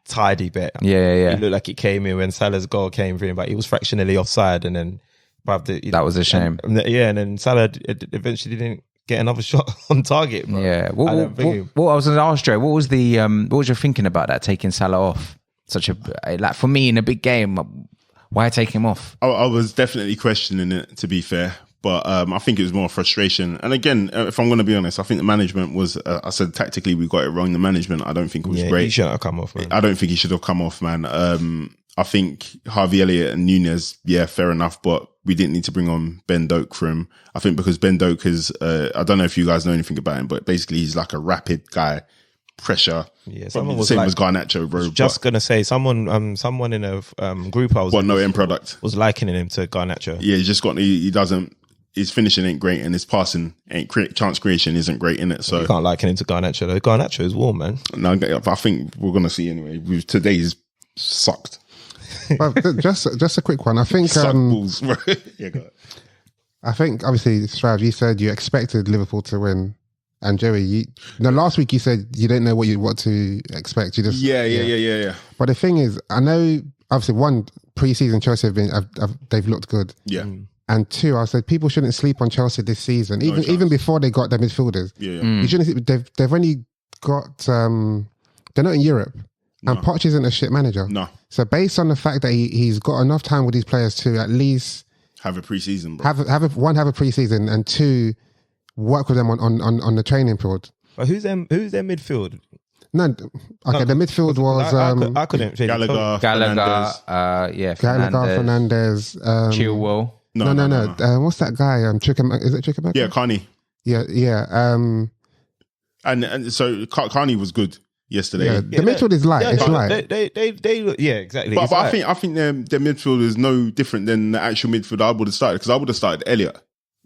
Tidy bet. Yeah. It looked like it came in when Salah's goal came for him, but he was fractionally offside, and then that was a shame. And then Salah eventually didn't get another shot on target. Bro. Yeah. What I was going to ask Joe, what was your thinking about that, taking Salah off? Like for me in a big game, why take him off? I was definitely questioning it, to be fair, But I think it was more frustration. And again, if I'm going to be honest, I think the management was, I said tactically we got it wrong. The management, I don't think it was great. He shouldn't have come off, man. I don't think he should have come off, man. I think Harvey Elliott and Nunez, yeah, fair enough, but we didn't need to bring on Ben Doak for him. I think because Ben Doak is, I don't know if you guys know anything about him, but basically he's like a rapid guy, pressure. Yeah, someone was same like, as Garnacho, bro. Just gonna say, someone in a group I was no end product was likening him to Garnacho. Yeah, he doesn't. His finishing ain't great, and his passing ain't chance creation isn't great in it. So you can't liken him to Garnacho. Though. Garnacho is warm, man. No, I think we're gonna see anyway. Today's sucked. Well, just a quick one. I think balls, bro. Yeah, go ahead. I think obviously, Stroud, you said you expected Liverpool to win, and Joey, last week you said you didn't know what to expect. You just yeah. But the thing is, I know obviously one pre-season Chelsea they've looked good. Yeah. And two, I said people shouldn't sleep on Chelsea this season, even before they got their midfielders. Yeah. You shouldn't. They've only got. They're not in Europe, and Poch isn't a shit manager. No. So based on the fact that he's got enough time with these players to at least have a pre-season, bro. have a pre-season, and two, work with them on the training field. But who's their midfield? No, okay. The midfield was I couldn't. Gallagher, Fernandez, Chilwell. No. What's that guy? Is it Chickamauga? Yeah, Carney. Yeah. And so Carney was good yesterday. Yeah, the midfield is light. It's light. They look, yeah, exactly. But I think their midfield is no different than the actual midfield I would have started, because I would have started Elliott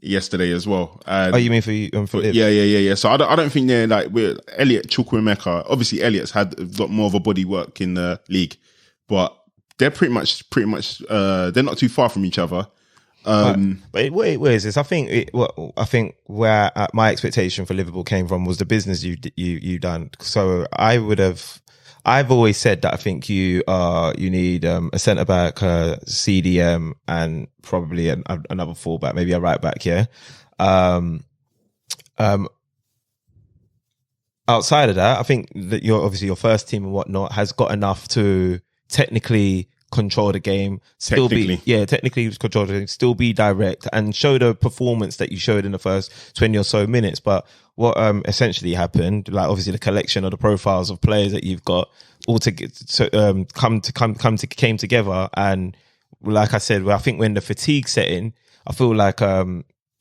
yesterday as well. You mean for Liv? Yeah. So I don't think they're like, we're Elliott, Chukwuemeka. Obviously, Elliott's had a lot more of a body work in the league, but they're pretty much. They're not too far from each other. But where is this? I think where my expectation for Liverpool came from was the business you done. So I've always said that I think you need a centre back, a CDM, and probably another fullback, maybe a right back. Yeah. Outside of that, I think that your first team and whatnot has got enough to technically control the game, technically control the game, still be direct and show the performance that you showed in the first 20 or so minutes. But what essentially happened, like obviously the collection of the profiles of players that you've got all came together, and like I said, I think when the fatigue set in, I feel like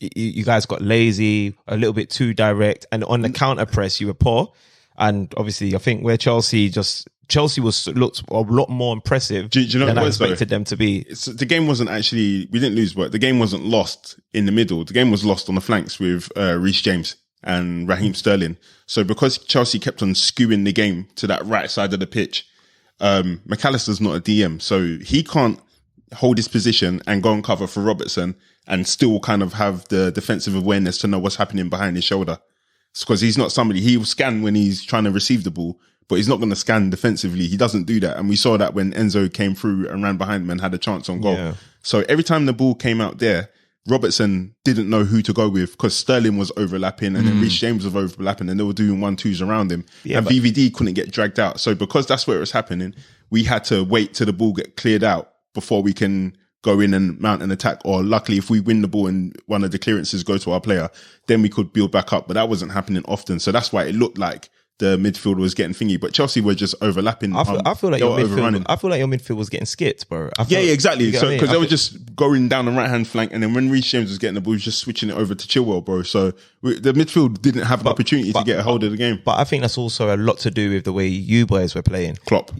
you guys got lazy, a little bit too direct, and on the counter press you were poor. And obviously I think where Chelsea looked a lot more impressive do you know than what I was, expected though? them to be. The game wasn't actually, we didn't lose, but the game wasn't lost in the middle. The game was lost on the flanks with Reece James and Raheem Sterling. So because Chelsea kept on skewing the game to that right side of the pitch, McAllister's not a DM, so he can't hold his position and go and cover for Robertson and still kind of have the defensive awareness to know what's happening behind his shoulder. It's because he's not somebody, he will scan when he's trying to receive the ball, but he's not going to scan defensively. He doesn't do that. And we saw that when Enzo came through and ran behind him and had a chance on goal. Yeah. So every time the ball came out there, Robertson didn't know who to go with because Sterling was overlapping and then Reece James was overlapping and they were doing 1-2s around him. Yeah, and VVD couldn't get dragged out. So because that's where it was happening, we had to wait till the ball get cleared out before we can go in and mount an attack. Or luckily, if we win the ball and one of the clearances go to our player, then we could build back up. But that wasn't happening often. So that's why it looked like the midfield was getting thingy, but Chelsea were just overlapping. I feel like your midfield was getting skipped, bro. Exactly. So because they were just going down the right hand flank, and then when Reece James was getting the ball, he was just switching it over to Chilwell, bro. So the midfield didn't have an opportunity to get a hold of the game. But I think that's also a lot to do with the way you boys were playing. Klopp,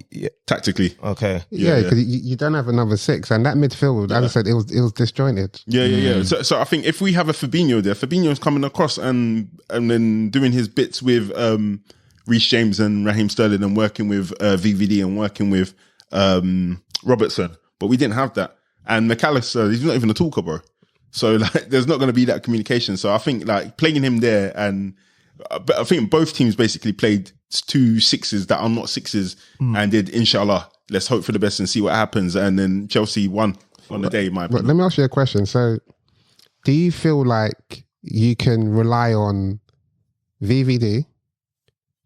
tactically. Okay. Yeah, because you don't have a number 6, and that midfield, as I said, it was disjointed. Yeah. So I think if we have a Fabinho there, Fabinho's coming across and then doing his bits with Reece James and Raheem Sterling and working with VVD and working with Robertson, but we didn't have that. And McAllister, he's not even a talker, bro. So like, there's not going to be that communication. So I think like playing him there, and but I think both teams basically played 2 6s that are not 6s and did inshallah. Let's hope for the best and see what happens. And then Chelsea won on the day. But let me ask you a question. So, do you feel like you can rely on VVD,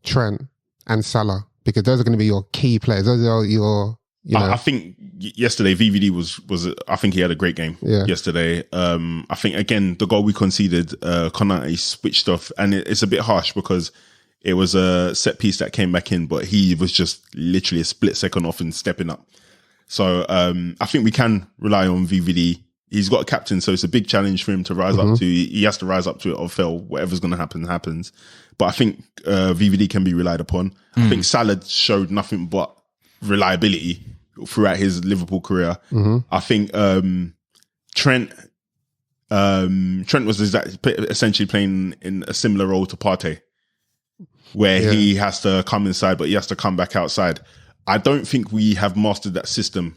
Trent and Salah, because those are going to be your key players? Those are your You know, I think yesterday VVD was I think he had a great game yesterday. I think again the goal we conceded, Konate switched off, and it's a bit harsh because it was a set piece that came back in, but he was just literally a split second off and stepping up. So I think we can rely on VVD. He's got a captain, so it's a big challenge for him to rise up to. He has to rise up to it or fail. Whatever's going to happen happens. But I think VVD can be relied upon. I think Salah showed nothing but reliability throughout his Liverpool career. I think Trent was essentially playing in a similar role to Partey, where he has to come inside, but he has to come back outside. I don't think we have mastered that system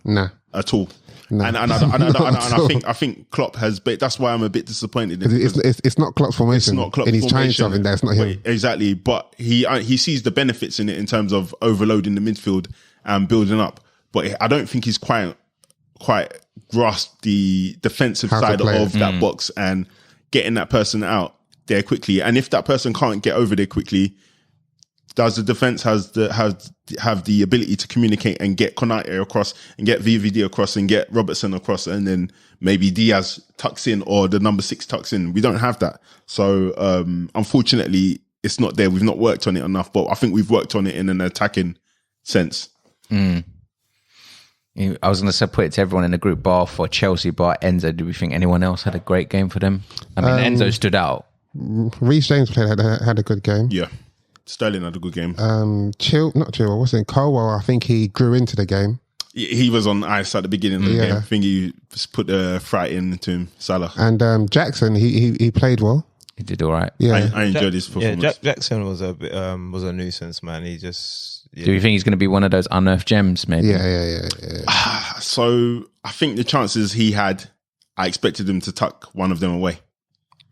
at all. No. And I think Klopp has. That's why I'm a bit disappointed. It's not Klopp's formation. It's not Klopp's and he's formation. trying something that's not him. Exactly, but he sees the benefits in it in terms of overloading the midfield and building up. But I don't think he's quite grasped the defensive side of that box and getting that person out there quickly. And if that person can't get over there quickly, does the defense have the ability to communicate and get Konate across and get VVD across and get Robertson across, and then maybe Diaz tucks in or the number 6 tucks in? We don't have that. So unfortunately, it's not there. We've not worked on it enough, but I think we've worked on it in an attacking sense. I was going to put it to everyone in the group, bar for Chelsea, bar Enzo. Do we think anyone else had a great game for them? I mean, Enzo stood out. Reece James had a good game. Yeah. Sterling had a good game. Colwell, I think he grew into the game. He was on ice at the beginning of the game. I think he put the fright into him, Salah. And Jackson, he played well. He did all right. Yeah, I enjoyed his performance. Yeah, Jackson was a bit, was a nuisance, man. He just. Yeah. Do you think he's going to be one of those unearthed gems? Maybe. Yeah. So I think the chances he had, I expected him to tuck one of them away,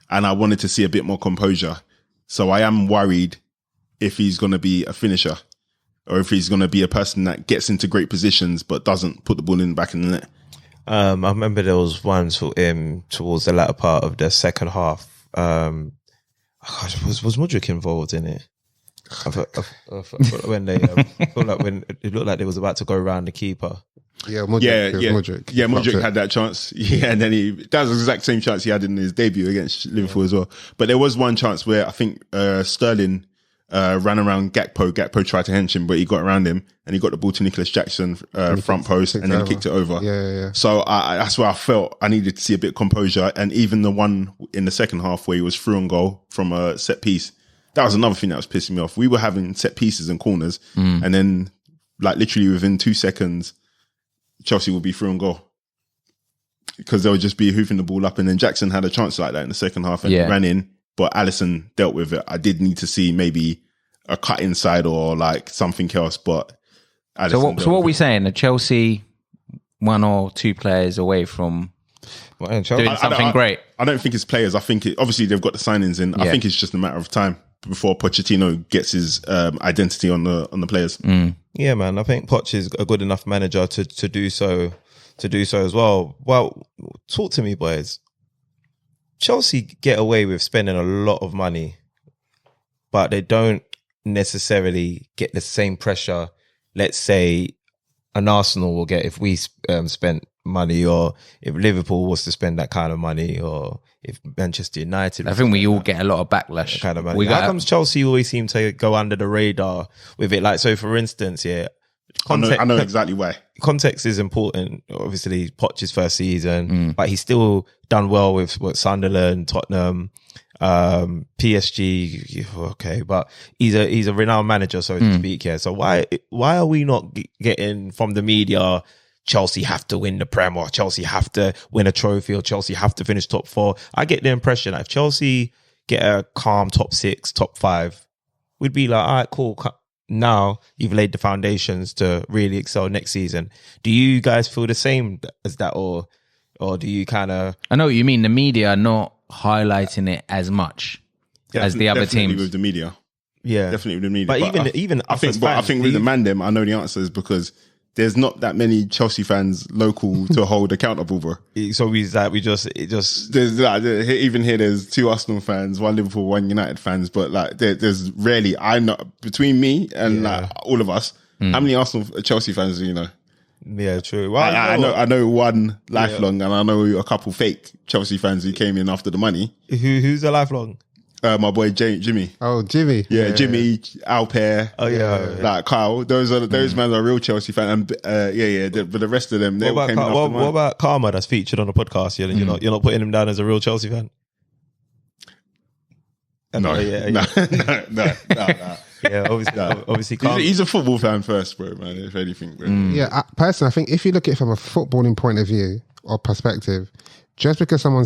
and I wanted to see a bit more composure. So I am worried if he's going to be a finisher, or if he's going to be a person that gets into great positions but doesn't put the ball in the back of the net. I remember there was one towards the latter part of the second half. Was Mudryk involved in it? When they when it looked like they was about to go around the keeper. Mudryk had that chance. Yeah, and then that was the exact same chance he had in his debut against Liverpool as well. But there was one chance where I think Sterling ran around Gakpo. Gakpo tried to hench him, but he got around him and he got the ball to Nicholas Jackson front post and then he kicked it over. Yeah. So that's where I felt I needed to see a bit of composure. And even the one in the second half where he was through on goal from a set piece, that was another thing that was pissing me off. We were having set pieces and corners, and then like literally within 2 seconds, Chelsea would be through on goal because they would just be hoofing the ball up. And then Jackson had a chance like that in the second half and ran in, but Alisson dealt with it. I did need to see maybe a cut inside or like something else, but Alisson so what are we saying? Are Chelsea 1 or 2 players away from doing something great? I don't think it's players. I think obviously they've got the signings in. I think it's just a matter of time before Pochettino gets his identity on the players. Yeah, man. I think Poch is a good enough manager to do so as well. Well, talk to me, boys. Chelsea get away with spending a lot of money, but they don't necessarily get the same pressure, let's say, an Arsenal will get if we spent money, or if Liverpool was to spend that kind of money, or if Manchester United. I think we all get a lot of backlash. Kind of money. How comes Chelsea always seem to go under the radar with it? Like, so for instance, I know exactly why. Context is important. Obviously, Poch's first season, but he's still done well with Sunderland, Tottenham, PSG. Okay, but he's a renowned manager, so to speak. Yeah. So why are we not getting from the media? Chelsea have to win the Prem, or Chelsea have to win a trophy, or Chelsea have to finish top 4. I get the impression that if Chelsea get a calm top 6, top 5, we'd be like, all right, cool. Now you've laid the foundations to really excel next season. Do you guys feel the same as that, or do you kind of? I know what you mean. The media are not highlighting it as much as the other teams. With the media, definitely with the media. But even I think with the Mandem, I know the answers because there's not that many Chelsea fans local to hold accountable, bro. So there's like, even here there's 2 Arsenal fans, 1 Liverpool, 1 United fans, but like there's rarely, between me and like all of us, how many Chelsea fans do you know? Yeah, true. Well, I know one lifelong, and I know a couple fake Chelsea fans who came in after the money. Who's a lifelong? My boy Jimmy. Oh, Jimmy. Yeah, Jimmy, Alper. Oh yeah. Like Kyle. Those men are real Chelsea fans. And but the rest of them, they all came in after the money. What about Karma that's featured on the podcast? You're not putting him down as a real Chelsea fan. No. Yeah, obviously, Karma. He's a football fan first, bro, man. If anything, bro. Yeah, personally, I think if you look at it from a footballing point of view or perspective, just because someone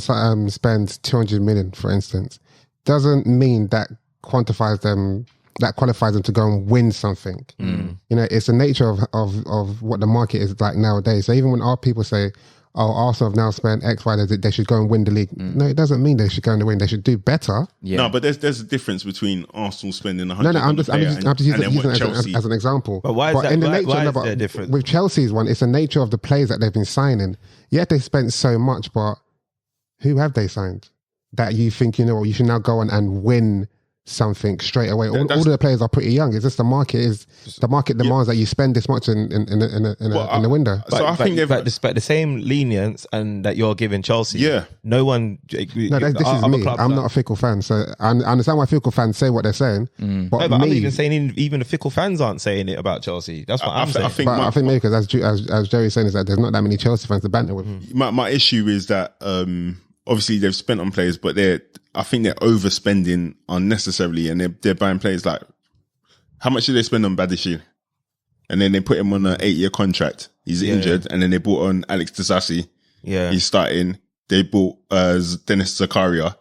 spends 200 million, for instance, doesn't mean that qualifies them to go and win something. You know, it's the nature of what the market is like nowadays. So even when our people say, "Oh, Arsenal have now spent X, Y, they should go and win the league," no, it doesn't mean they should go and win. They should do better. Yeah. No, but there's a difference between Arsenal spending 100. No, I'm just using it as an example. But why is there a difference? With Chelsea's one, it's the nature of the players that they've been signing. Yeah, they spent so much, but who have they signed that you think, you know what, you should now go on and win something straight away? All of the players are pretty young. It's just the market demands that you spend this much in the window. So I think despite the same lenience and that you're giving Chelsea, no one. No, this is me. I'm not a fickle fan, so I understand why fickle fans say what they're saying. But I'm even saying even the fickle fans aren't saying it about Chelsea. That's what I'm saying. I think maybe because as Jerry's saying is that there's not that many Chelsea fans to banter with. My issue is that obviously they've spent on players, but I think they're overspending unnecessarily, and they're buying players like, how much did they spend on Badiashile? And then they put him on an 8-year contract. He's injured, and then they brought on Alex Disasi. Yeah, he's starting. They bought Dennis Zakaria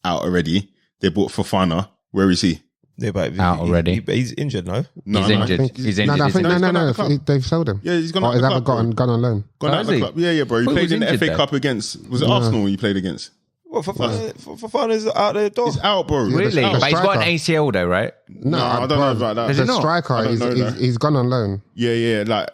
out already. They bought Fofana. Where is he? Out already. He's injured, no? He's injured. He's injured. No. They've sold him. Yeah, he's gone out of the the club. Gone on loan. Gone out of the club. Yeah, bro. He played in the FA Cup against. Was it Arsenal he played against? Well, Fofana's out the door. He's out, bro. Really? But he's got an ACL though, right? No, I don't know about that. The striker, he's gone on loan. Yeah. Like,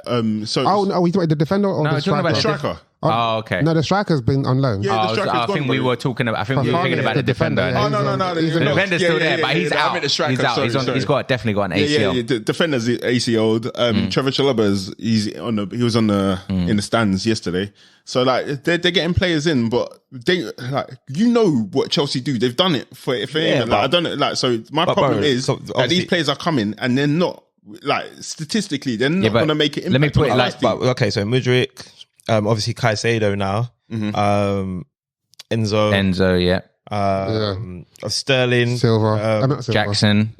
so. Oh no, we talking about the defender or the striker? The striker. Oh, okay. No, the striker's been on loan. Yeah, the striker's I gone, think bro. we were talking about. I think we were thinking about the defender. Oh no. The defender's still there, but he's out. He's out. He's definitely got an ACL. Yeah. The defender's ACL'd. Trevor Chalobah's he was in the stands yesterday. So like they're getting players in, but they what Chelsea do. They've done it for England. Like, I don't know. Like, so my problem is that these players are coming and they're not, like, statistically they're not going to make it impact. Let me put it like, okay, so Mudryk, obviously Caicedo now, Enzo, yeah. Sterling, Silva, Jackson.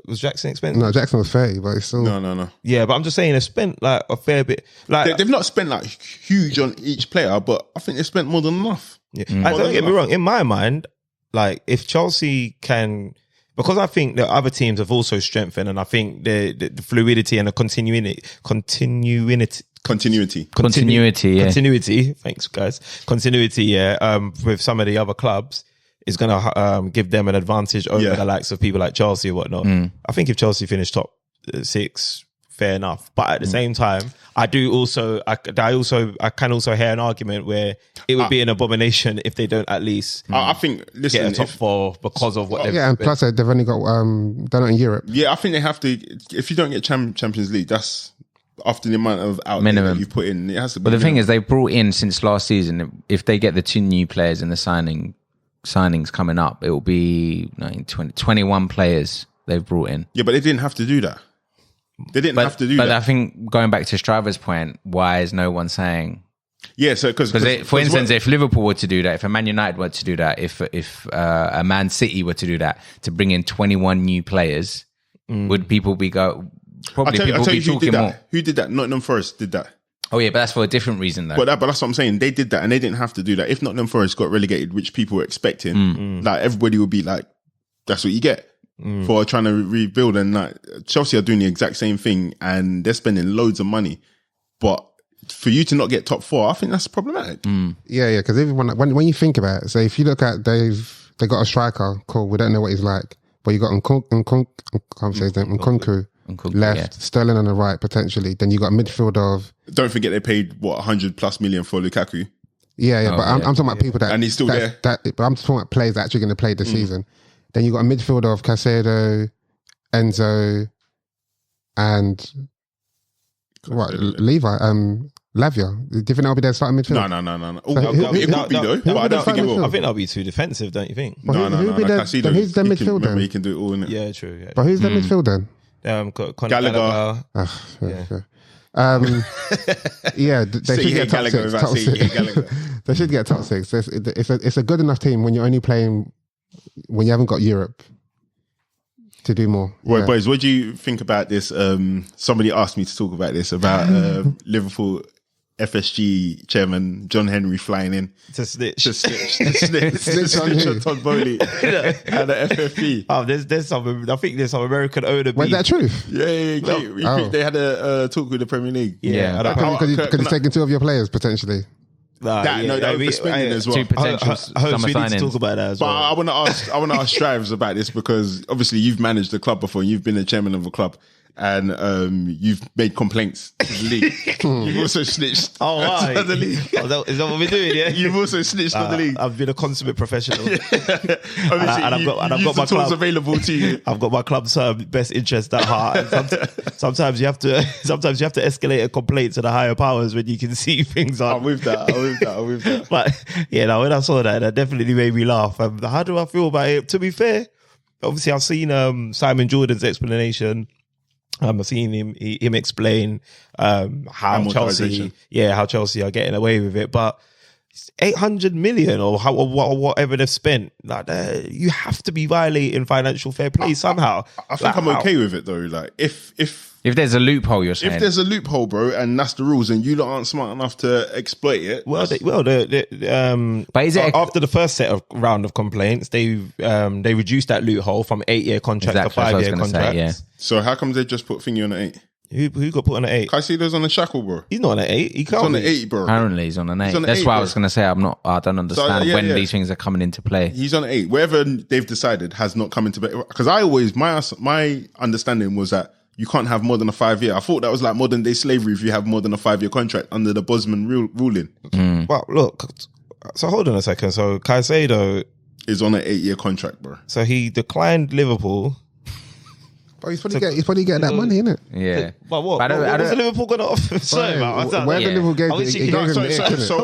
Was Jackson expensive? No, Jackson was 30, but it's still no. Yeah, but I'm just saying they've spent like a fair bit. Like they've not spent like huge on each player, but I think they spent more than enough. Yeah. Don't get me wrong. In my mind, like if Chelsea can, because I think the other teams have also strengthened, and I think the fluidity and the continuity. Thanks, guys. Continuity. Yeah. With some of the other clubs is going to give them an advantage over the likes of people like Chelsea or whatnot. I think if Chelsea finish top 6, fair enough. But at the same time, I can also hear an argument where it would be an abomination if they don't at least I think get a top 4 because of what they've and plus they've only got they're not in Europe. Yeah, I think they have to. If you don't get Champions League, that's after the amount of minimum that you've put in. It has to be. But the thing is, they've brought in since last season. If they get the 2 new players in the signings coming up, it will be 21 players they've brought in. Yeah, but they didn't have to do that. But I think going back to Strava's point, why is no one saying? Yeah, so because for instance, if Liverpool were to do that, if a Man United were to do that, if a Man City were to do that, to bring in 21 new players, would people be Probably people will be talking more. Who did that? Nottingham Forest did that. Oh yeah, but that's for a different reason though. But that's what I'm saying. They did that and they didn't have to do that. If Nottingham Forest got relegated, which people were expecting, like everybody would be like, that's what you get for trying to rebuild. And like Chelsea are doing the exact same thing and they're spending loads of money. But for you to not get top 4, I think that's problematic. Yeah, because when you think about it, so if you look at they got a striker called, we don't know what he's like, but you got Nkunku left, Sterling on the right potentially. Then you got a midfield of. Don't forget they paid 100+ million for Lukaku. Yeah, but I'm talking about people that and he's still there. But I'm talking about players that are actually going to play this season. Then you got a midfield of Caicedo, Enzo, and What, Levi? Lavia? Do you think that'll be their starting midfield? No. It could be though, but I don't think it will. I think that'll be too defensive, don't you think? No. Then who's their midfield then? He can do it all, innit? Yeah, true. Yeah. But who's their midfield then? Gallagher. Yeah, they should get top six. Top six. They should get top six. It's a good enough team when you're only playing when you haven't got Europe to do more. Well, boys, what do you think about this? Somebody asked me to talk about this about Liverpool FSG chairman John Henry flying in to snitch on Todd Bowley and the FFP. Oh, there's some. I think there's some American owner. Where's that truth? Yeah. They had a talk with the Premier League. Yeah, because he's taking two of your players potentially. That was for spending as well. Two potential summer we need to signings. talk about that as But well. I want to ask Strives about this because obviously you've managed the club before. You've been the chairman of a club. And you've made complaints to the league. You've also snitched on the league. Is that what we're doing? Yeah, you've also snitched on the league. I've been a consummate professional, and I've got my club available to you. I've got my club's best interest at heart. Sometimes you have to escalate a complaint to the higher powers when you can see things are. I'm with that. But yeah, when I saw that definitely made me laugh. How do I feel about it? To be fair, obviously I've seen Simon Jordan's explanation. I've seen him explain how Chelsea are getting away with it, but 800 million or whatever they've spent, you have to be violating financial fair play somehow. I think I'm okay with it though. Like if there's a loophole, you're saying. If there's a loophole, bro, and that's the rules, and you lot aren't smart enough to exploit it. But is it after the first round of complaints, they reduced that loophole from 8-year contract to 5-year contract. Yeah. So how come they just put Thingy on an 8? Who got put on an 8? Caicedo's on the shackle, bro. He's not on an 8. He can't. He's on an 8, bro. Apparently, he's on an 8. That's why I was going to say I don't understand these things are coming into play. He's on an 8. Whatever they've decided has not come into play. Because my understanding was that you can't have more than a 5-year. I thought that was like modern day slavery if you have more than a 5-year contract under the Bosman ruling. Well, look. So hold on a second. So Caicedo is on an 8-year contract, bro. So he declined Liverpool. But he's probably getting that money, innit? Yeah. But what? What was Liverpool going to offer? Wherever Liverpool gave him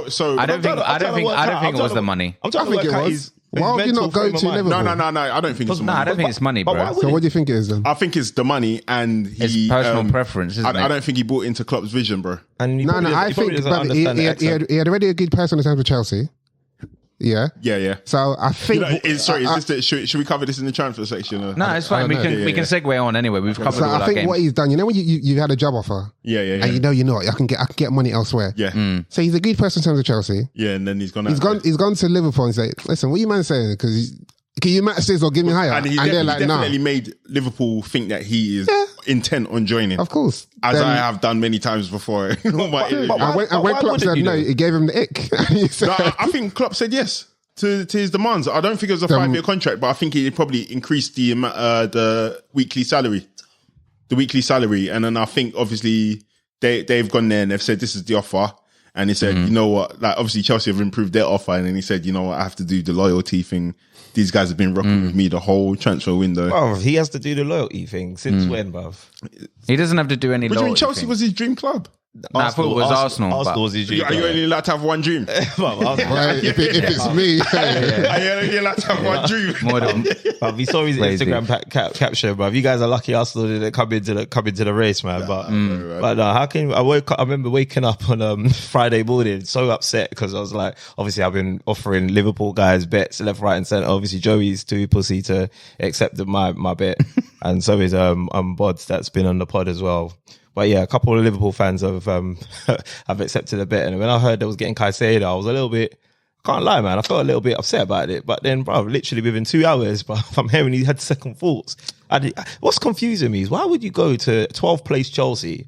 so I don't think it was the money. I think it was. Why would you not go to Liverpool? No. I don't think it's the money. I don't think it's money, bro. So what do you think it is then? I think it's the money and his personal preference, isn't it? I don't think he bought into Klopp's vision, bro. And I think he had already a good person in terms of Chelsea. Yeah. So I think. Should we cover this in the transfer section? No, it's fine. We can segue on anyway. We've covered all our games. What he's done, you know, when you had a job offer, and you know, I can get money elsewhere. Yeah. So he's a good person in terms of Chelsea. Yeah, and then he's gone to Liverpool and say, listen, what are you man saying? Because can you match this or give me higher? And they're like, definitely made Liverpool think that he is intent on joining. Of course. As I have done many times before. And when Klopp said no, it gave him the ick. I think Klopp said yes to his demands. I don't think it was a 5-year contract, but I think he probably increased the weekly salary. And then I think obviously they've gone there and they've said this is the offer. And he said, you know what, like obviously Chelsea have improved their offer. And then he said, you know what, I have to do the loyalty thing. These guys have been rocking with me the whole transfer window. Well, he has to do the loyalty thing since when, bruv? He doesn't have to do any loyalty. What do you mean Chelsea was his dream club? I thought it was Arsenal. Arsenal was his dream club. Are you only allowed to have one dream? If it's me. Are you only allowed to have one dream? We saw his Instagram caption, bruv. You guys are lucky Arsenal didn't come into the race, man. But how can I remember waking up on Friday morning so upset because I was like, obviously I've been offering Liverpool guys bets left, right, and centre. Obviously Joey's too pussy to accept my bet, and so is Bods that's been on the pod as well. But yeah, a couple of Liverpool fans have accepted a bet, and when I heard they was getting Caicedo, I was a little bit. Can't lie, man. I felt a little bit upset about it. But then, bro, literally within 2 hours, bro, I'm hearing he had second thoughts. What's confusing me is why would you go to 12th place Chelsea?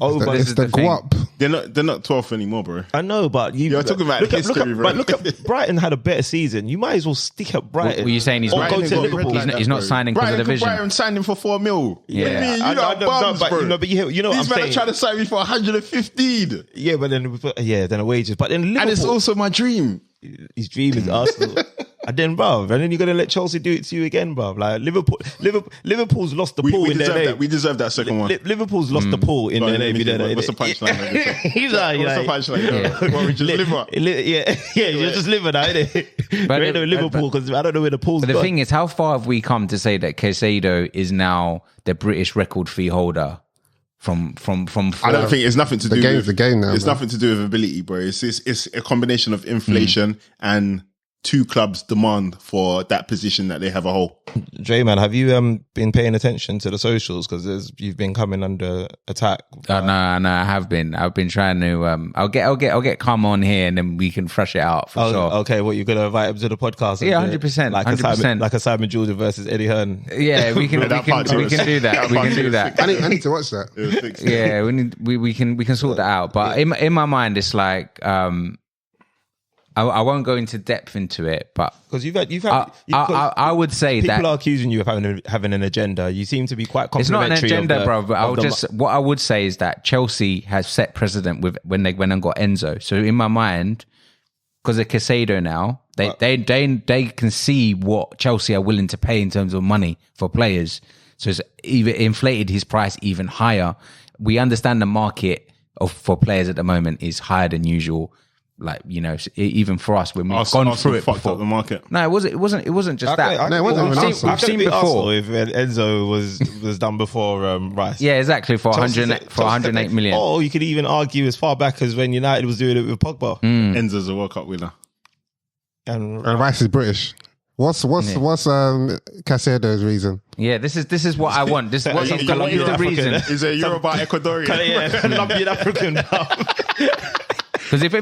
It's the guap. They're not 12th anymore, bro. I know, but you're talking about history, bro. But look at Brighton had a better season. You might as well stick at Brighton. Were you saying he's go to Liverpool? He's not signing for the division. Brighton signed him for 4 mil. Yeah, you know bums, bro. But you know what I'm saying. These men are trying to sign me for 115. Yeah, but then the wages. But then Liverpool, and it's also my dream. His dream is Arsenal. And then, bruv, and then you're gonna let Chelsea do it to you again, bruv. Like Liverpool's lost the pool in their name. We deserve that second one. Liverpool's lost the pool in their name. What's the punchline? He's like, what's the punchline? What, we just liver? You're just liver now, innit? But Liverpool, because I don't know where the pool's But the gone. thing is, how far have we come to say that Caicedo is now the British record fee holder from I don't think it's nothing to do with the game now. It's man. nothing to do with ability, bro. It's a combination of inflation and two clubs' demand for that position that they have a hole. Dre, man, have you been paying attention to the socials? Because you've been coming under attack. No, I have been. I've been trying to. I'll get Calm on here, and then we can thrush it out for sure. Okay, what, you're gonna invite him to the podcast? Yeah, 100%. Like 100%. like a Simon Jordan versus Eddie Hearn. Yeah, we can do that. We can do that. I need to watch that. Yeah, we can sort that out. But in my mind, it's like I won't go into depth into it, but Because I would say people that are accusing you of having an agenda. You seem to be quite it's not complimentary. an agenda, bro. But what I would say is that Chelsea has set precedent with when they went and got Enzo. So in my mind, because of Caicedo now, they can see what Chelsea are willing to pay in terms of money for players. So it's even inflated his price even higher. We understand the market for players at the moment is higher than usual. Like, you know, even for us when we've gone through it fucked before. up the market. No, it wasn't just that. No, it wasn't even Arsenal. We've seen before. If Enzo was done before Rice. Yeah, exactly, for 108 million. Oh, you could even argue as far back as when United was doing it with Pogba. Enzo's a World Cup winner. And Rice is British. What's Caicedo's reason? Yeah, this is what I want. This is what Is the reason. Is a Yoruba Ecuadorian? yeah, Colombian African. Because if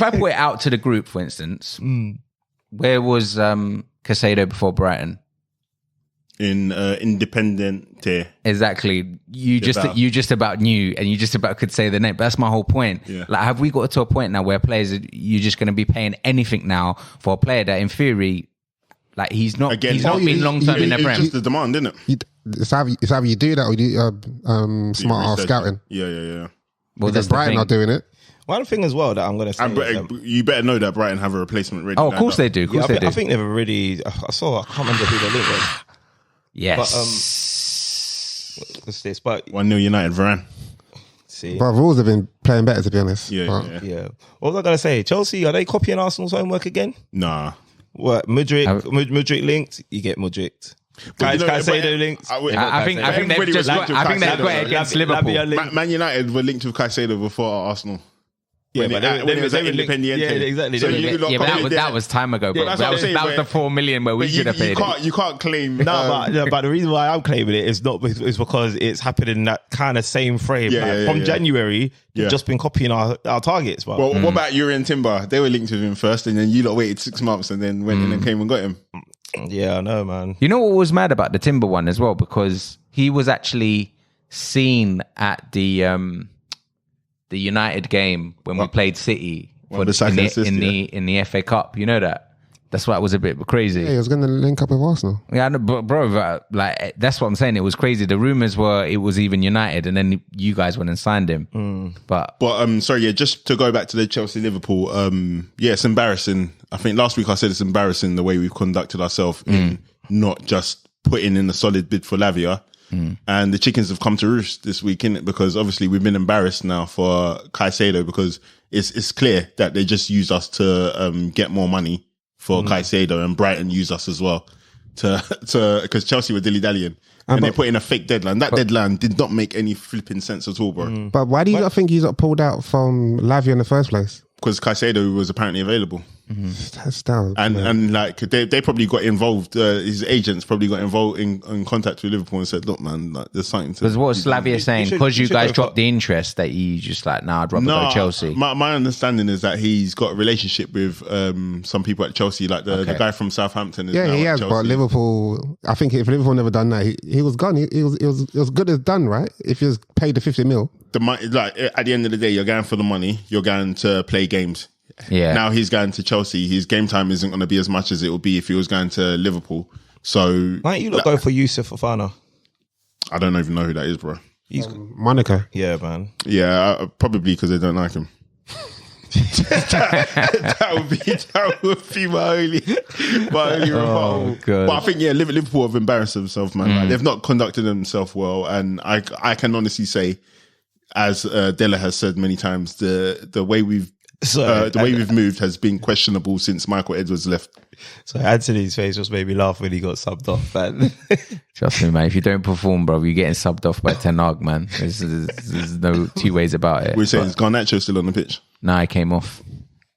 I put it out to the group, for instance, where was Caicedo before Brighton? In Independiente. Exactly. You just about knew, and you just about could say the name. But that's my whole point. Yeah. Like, have we got to a point now where players you're just going to be paying anything now for a player that, in theory, like he's not been long term in the Prem. It's just the demand, isn't it? It's either you do that or you do smart ass scouting. Yeah. Well, Because Brighton are doing it. One thing as well that I'm going to say, you better know that Brighton have a replacement ready. Oh, of course they do. Of course they do. I think they've already. I can't remember who the link was. Yes. But what's this? But 1-0 United, Varane. see, But Wolves have been playing better, to be honest. Yeah. What was I going to say? Chelsea, are they copying Arsenal's homework again? Nah. What Mudryk linked? You get Mudryk. Caicedo linked. I think they've just got it against Liverpool. Man United were linked with Caicedo before Arsenal. Yeah, When but it was at Independiente. Yeah, exactly. So But that was time ago, bro. Yeah, that was the 4 million where we should have paid it. You can't claim. But the reason why I'm claiming it is because it's happened in that kind of same frame. From January, you've just been copying our targets. But Well, what about Urian Timber? They were linked with him first, and then you lot waited 6 months, and then went in and came and got him. yeah, I know, man. You know what was mad about the Timber one as well? Because he was actually seen at the United game when we played City One of the second assists, in the FA Cup. You know that? That's why it was a bit crazy. Yeah, he was going to link up with Arsenal. Yeah, but bro, like that's what I'm saying. It was crazy. The rumors were it was even United, and then you guys went and signed him. But just to go back to the Chelsea Liverpool, it's embarrassing. I think last week I said it's embarrassing the way we've conducted ourselves in not just putting in a solid bid for Lavia. And the chickens have come to roost this week, innit? Because obviously we've been embarrassed now for Caicedo because it's clear that they just use us to get more money for Caicedo, and Brighton use us as well to because Chelsea were dilly-dallying and they put in a fake deadline. That deadline did not make any flipping sense at all, bro. But why do you not think he's got pulled out from Lavia in the first place? Because Caicedo was apparently available. That's down. And like they probably got involved. His agents probably got involved in contact with Liverpool and said, "Look, man, like, there's something." Because what Slavia saying, because you guys dropped the interest, that you just like, I'd rather go to Chelsea. My understanding is that he's got a relationship with some people at Chelsea, like the guy from Southampton. Is now he has. Chelsea. But Liverpool, I think if Liverpool never done that, he was gone. It was good as done, right? If he was paid the 50 mil. The money, like at the end of the day, you're going for the money. You're going to play games. Yeah. Now he's going to Chelsea. His game time isn't going to be as much as it would be if he was going to Liverpool. So Why don't you go for Yusuf Fofana? I don't even know who that is, bro. He's Monaco. yeah, man. Yeah, probably because they don't like him. that would be my only rebuttal. God. But I think Liverpool have embarrassed themselves, man. Like, they've not conducted themselves well, and I can honestly say, as Della has said many times, the way we've moved has been questionable since Michael Edwards left. So Anthony's face just made me laugh when he got subbed off, man. Trust me, man. If you don't perform, bro, you're getting subbed off by Ten Hag, man. There's no two ways about it. We're saying, is Garnacho still on the pitch? No, I came off.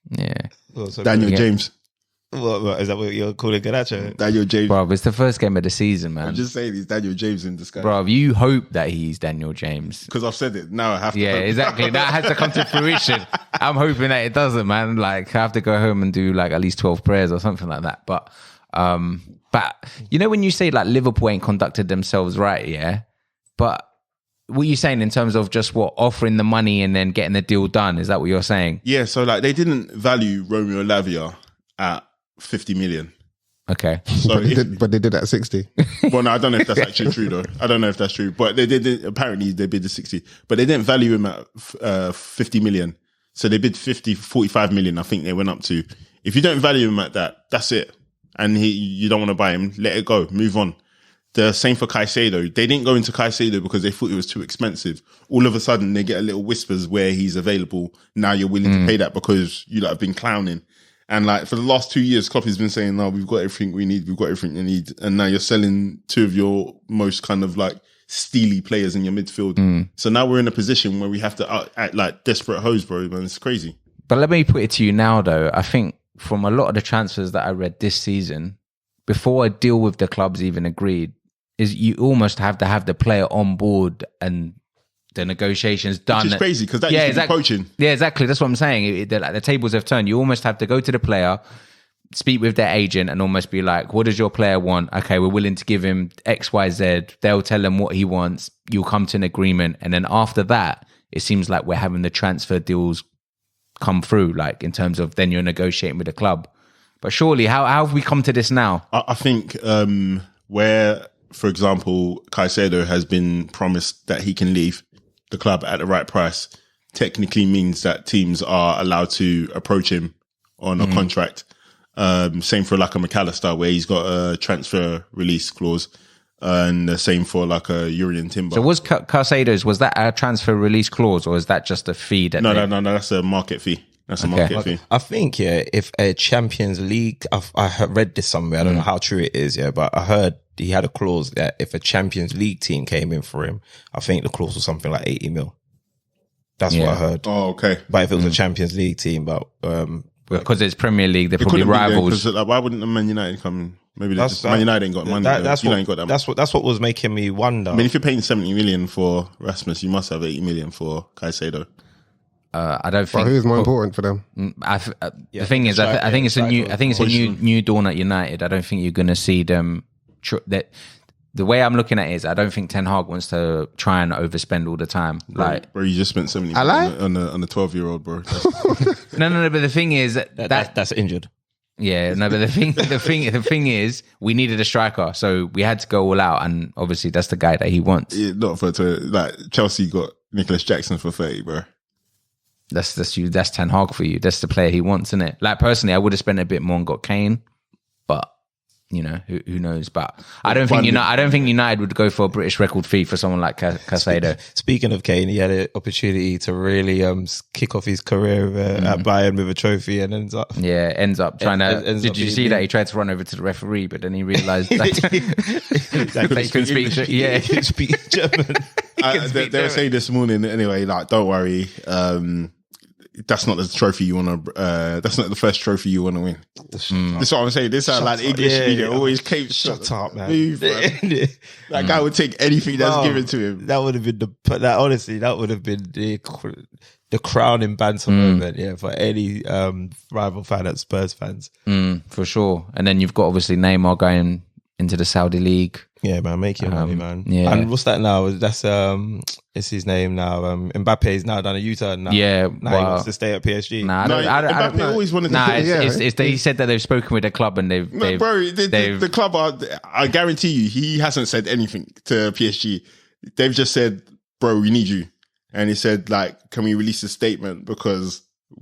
Yeah. Well, so Daniel James. What, is that what you're calling Garnacho? Daniel James. Bro, it's the first game of the season, man. I'm just saying he's Daniel James in disguise. Bro, you hope that he's Daniel James. Because I've said it. Now I have to. Yeah, hope. exactly. That has to come to fruition. I'm hoping that it doesn't, man. Like, I have to go home and do like at least 12 prayers or something like that. But you know, when you say like Liverpool ain't conducted themselves right, yeah? But what are you saying in terms of just offering the money and then getting the deal done? Is that what you're saying? Yeah, so like they didn't value Romeo Lavia at 50 million. Okay. So But they did at 60. well, no, I don't know if that's actually true though. I don't know if that's true, but they did. Apparently, they bid the 60, but they didn't value him at 50 million. So they bid 45 million. I think they went up to. If you don't value him at that, that's it. And you don't want to buy him, let it go, move on. The same for Caicedo. They didn't go into Caicedo because they thought it was too expensive. All of a sudden, they get a little whispers where he's available. Now you're willing to pay that because you have been clowning. And like for the last 2 years, Klopp has been saying, "No, we've got everything we need. We've got everything you need." And now you're selling two of your most kind of like steely players in your midfield. So now we're in a position where we have to act like desperate hoes, bro. Man, it's crazy. But let me put it to you now, though. I think from a lot of the transfers that I read this season, before a deal with the clubs even agreed, is you almost have to have the player on board and the negotiations done. Which is crazy because that used to be poaching. Yeah, exactly. That's what I'm saying. The tables have turned. You almost have to go to the player, speak with their agent and almost be like, what does your player want? Okay, we're willing to give him X, Y, Z. They'll tell him what he wants. You'll come to an agreement. And then after that, it seems like we're having the transfer deals come through, like in terms of then you're negotiating with the club. But surely, how have we come to this now? I think where, for example, Caicedo has been promised that he can leave the club at the right price, technically means that teams are allowed to approach him on a contract. Same for like a McAllister, where he's got a transfer release clause, and the same for like a Urian Timber. So was Caicedo's, was that a transfer release clause or is that just a fee? That No, that's a market fee. That's a market fee. I think, if a Champions League, I read this somewhere, I don't know how true it is, but I heard he had a clause that if a Champions League team came in for him, I think the clause was something like 80 mil. That's what I heard. Oh, okay. But if it was a Champions League team, because it's Premier League, they're probably rivals. Like, why wouldn't the Man United come? Maybe Man United ain't got money. Ain't got that. That's what was making me wonder. I mean, if you're paying 70 million for Rasmus, you must have 80 million for Caicedo. I don't think. But who's more important for them? The thing is, I think it's a new dawn at United. I don't think you're going to see them. That the way I'm looking at it is, I don't think Ten Hag wants to try and overspend all the time. Bro, you just spent 70 million on a 12-year-old, bro. No. But the thing is that's injured. Yeah, no. But the thing is, we needed a striker, so we had to go all out, and obviously that's the guy that he wants. Yeah, not for like Chelsea got Nicholas Jackson for 30, bro. That's Ten Hag for you. That's the player he wants, isn't it? Like personally, I would have spent a bit more and got Kane, but you know who knows. But I don't think United would go for a British record fee for someone like Caicedo. Speaking of Kane, he had an opportunity to really kick off his career at Bayern with a trophy, and ends up trying to. Did you see that he tried to run over to the referee, but then he realised that they couldn't speak. Yeah, he could speak German. They were saying this morning anyway. Like, don't worry. That's not the trophy you want to. That's not the first trophy you want to win. That's what I'm saying. This is like English media always came. Shut up, man. Move, that guy would take anything that's given to him. That would have been that would have been the crowning banter moment, for any rival fan at Spurs fans, for sure. And then you've got obviously Neymar going into the Saudi League. Yeah, man, make your money, man. Yeah. And what's that now? That's it's his name now. Mbappe's now done a U-turn now. Yeah, now he wants to stay at PSG. Mbappe always wanted to. He said that they've spoken with the club and the club I guarantee you, he hasn't said anything to PSG. They've just said, "Bro, we need you," and he said, "Like, can we release a statement because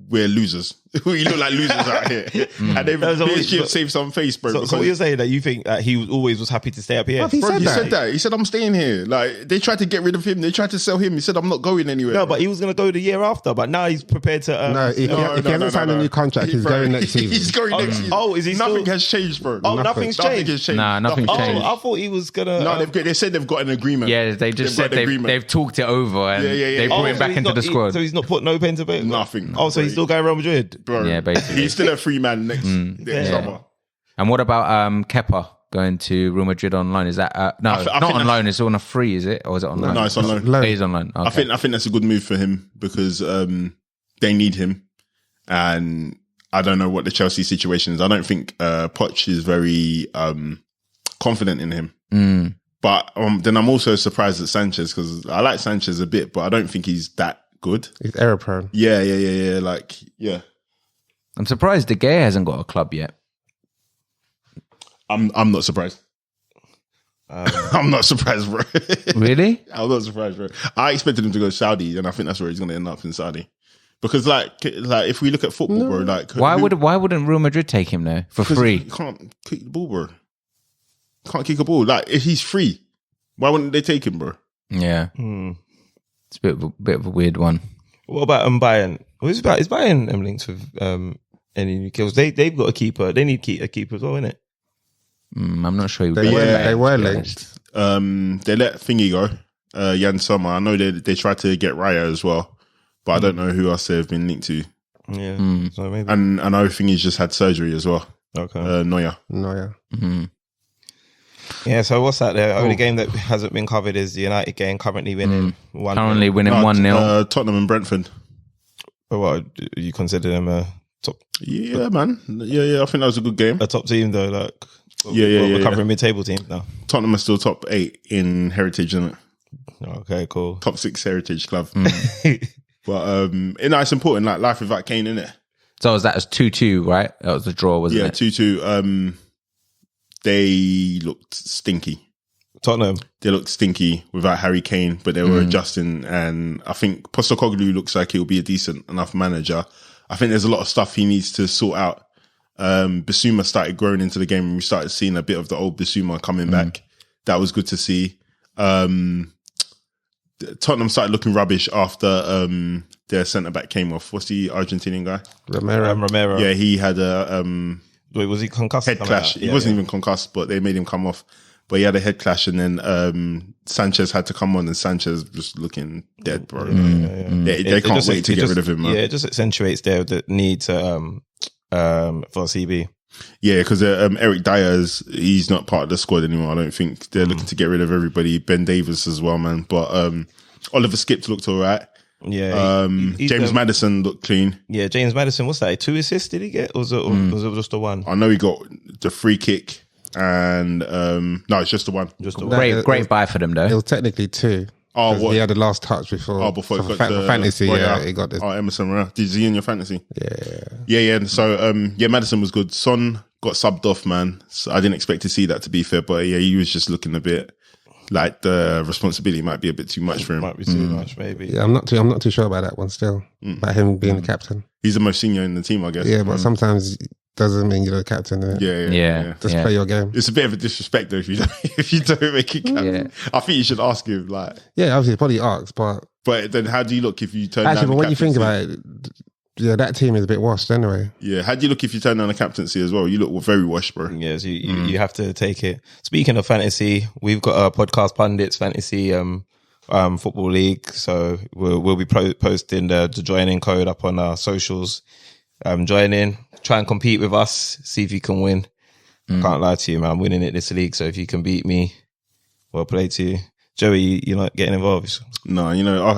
we're losers We look like losers out here. And then PSG have saved some face, bro. So what you're saying that you think that he always was happy to stay up here? He Bro, said he that. said that. He said, I'm staying here. Like, they tried to get rid of him. They tried to sell him. He said, I'm not going anywhere. No, but he was going to go the year after. But now he's prepared to. No, if he hasn't signed a new contract, he's going next season. He's going next season. Oh, is he Nothing still... has changed, bro. Oh, nothing's changed. has changed. Nah, nothing's changed. Oh, I thought he was going to... No, they said they've got an agreement. Yeah, they just said they've talked it over and they brought him back into the squad. So he's not put no pen to paper? Nothing. Oh, so he's still going Real Madrid? Bro, Yeah, basically. He's still a free man next summer. And what about Kepa going to Real Madrid on loan? Is that not on loan? It's on a free, is it, or is it on loan? No, it's on loan. It is on loan. Okay. I think that's a good move for him because they need him, and I don't know what the Chelsea situation is. I don't think Poch is very confident in him. But then I'm also surprised at Sanchez because I like Sanchez a bit, but I don't think he's that good. He's error prone. Yeah. Like, yeah. I'm surprised De Gea hasn't got a club yet. I'm not surprised. I'm not surprised, bro. Really? I'm not surprised, bro. I expected him to go Saudi, and I think that's where he's going to end up in Saudi. Because, like if we look at football, bro, like why wouldn't Real Madrid take him though for free? He can't kick the ball, bro. Can't kick a ball. Like if he's free, why wouldn't they take him, bro? Yeah, it's a bit of a weird one. What about Bayern? Is Bayern linked with any new kills? They've got a keeper. They need a keeper as well, innit? I'm not sure. They were linked. They let Thingy go, Jan Sommer. I know they tried to get Raya as well, but I don't know who else they've been linked to. Yeah, so maybe. And I know Thingy's just had surgery as well. Okay, Neuer. Yeah, so what's that? The only game that hasn't been covered is the United game, currently winning 1-0. Currently winning 1-0. Tottenham and Brentford. But what, you consider them a top? Yeah, man. Yeah. I think that was a good game. A top team though, like we're covering mid-table team now. Tottenham are still top 8 in Heritage, isn't it? Okay, cool. Top 6 Heritage club. But it's important. Like life without Kane, isn't it? So was that as 2-2, right? That was the draw, wasn't it? 2-2. They looked stinky. Tottenham. They looked stinky without Harry Kane, but they were adjusting. And I think Postecoglou looks like he'll be a decent enough manager. I think there's a lot of stuff he needs to sort out. Bissouma started growing into the game and we started seeing a bit of the old Bissouma coming back. That was good to see. Tottenham started looking rubbish after their centre-back came off. What's the Argentinian guy? Romero. Yeah, he had a... Wait, was he concussed? Head clash. He wasn't even concussed, but they made him come off. But he had a head clash, and then Sanchez had to come on, and Sanchez was looking dead, bro. They can't wait to get rid of him, man. Yeah, it just accentuates the need to for CB. Yeah, because Eric Dyer's, he's not part of the squad anymore. I don't think they're looking to get rid of everybody. Ben Davies as well, man. But Oliver Skips looked all right. Yeah, James Maddison looked clean. Yeah, James Maddison. What's that? 2 assists did he get, or was it just the one? I know he got the free kick, and no, it's just the one. Just the one. Great buy for them though. It was technically 2. Oh, what? He had the last touch before. Oh, before he got the fantasy. He got this. Oh, Emerson Royale. Did you see in your fantasy? Yeah. So Maddison was good. Son got subbed off, man. So I didn't expect to see that, to be fair, but yeah, he was just looking a bit like the responsibility might be a bit too much for him. Might be too much, maybe. Yeah, I'm not too sure about that one still. About him being the captain. He's the most senior in the team, I guess. Yeah, but sometimes doesn't mean you're the captain. Yeah. Just play your game. It's a bit of a disrespect though if you don't make it captain. Yeah. I think you should ask him, like. Yeah, obviously probably asks, but then how do you look if you turn down the but when you think captaincy? about it, yeah, that team is a bit washed anyway. Yeah, how do you look if you turn down the captaincy as well? You look very washed, bro. Yes, you have to take it. Speaking of fantasy, we've got a podcast Pundits fantasy football league, so we'll be posting the joining code up on our socials. Join in, try and compete with us, see if you can win. Can't lie to you, man. I'm winning it this league, so if you can beat me, well played to you. Joey, you're not getting involved? No,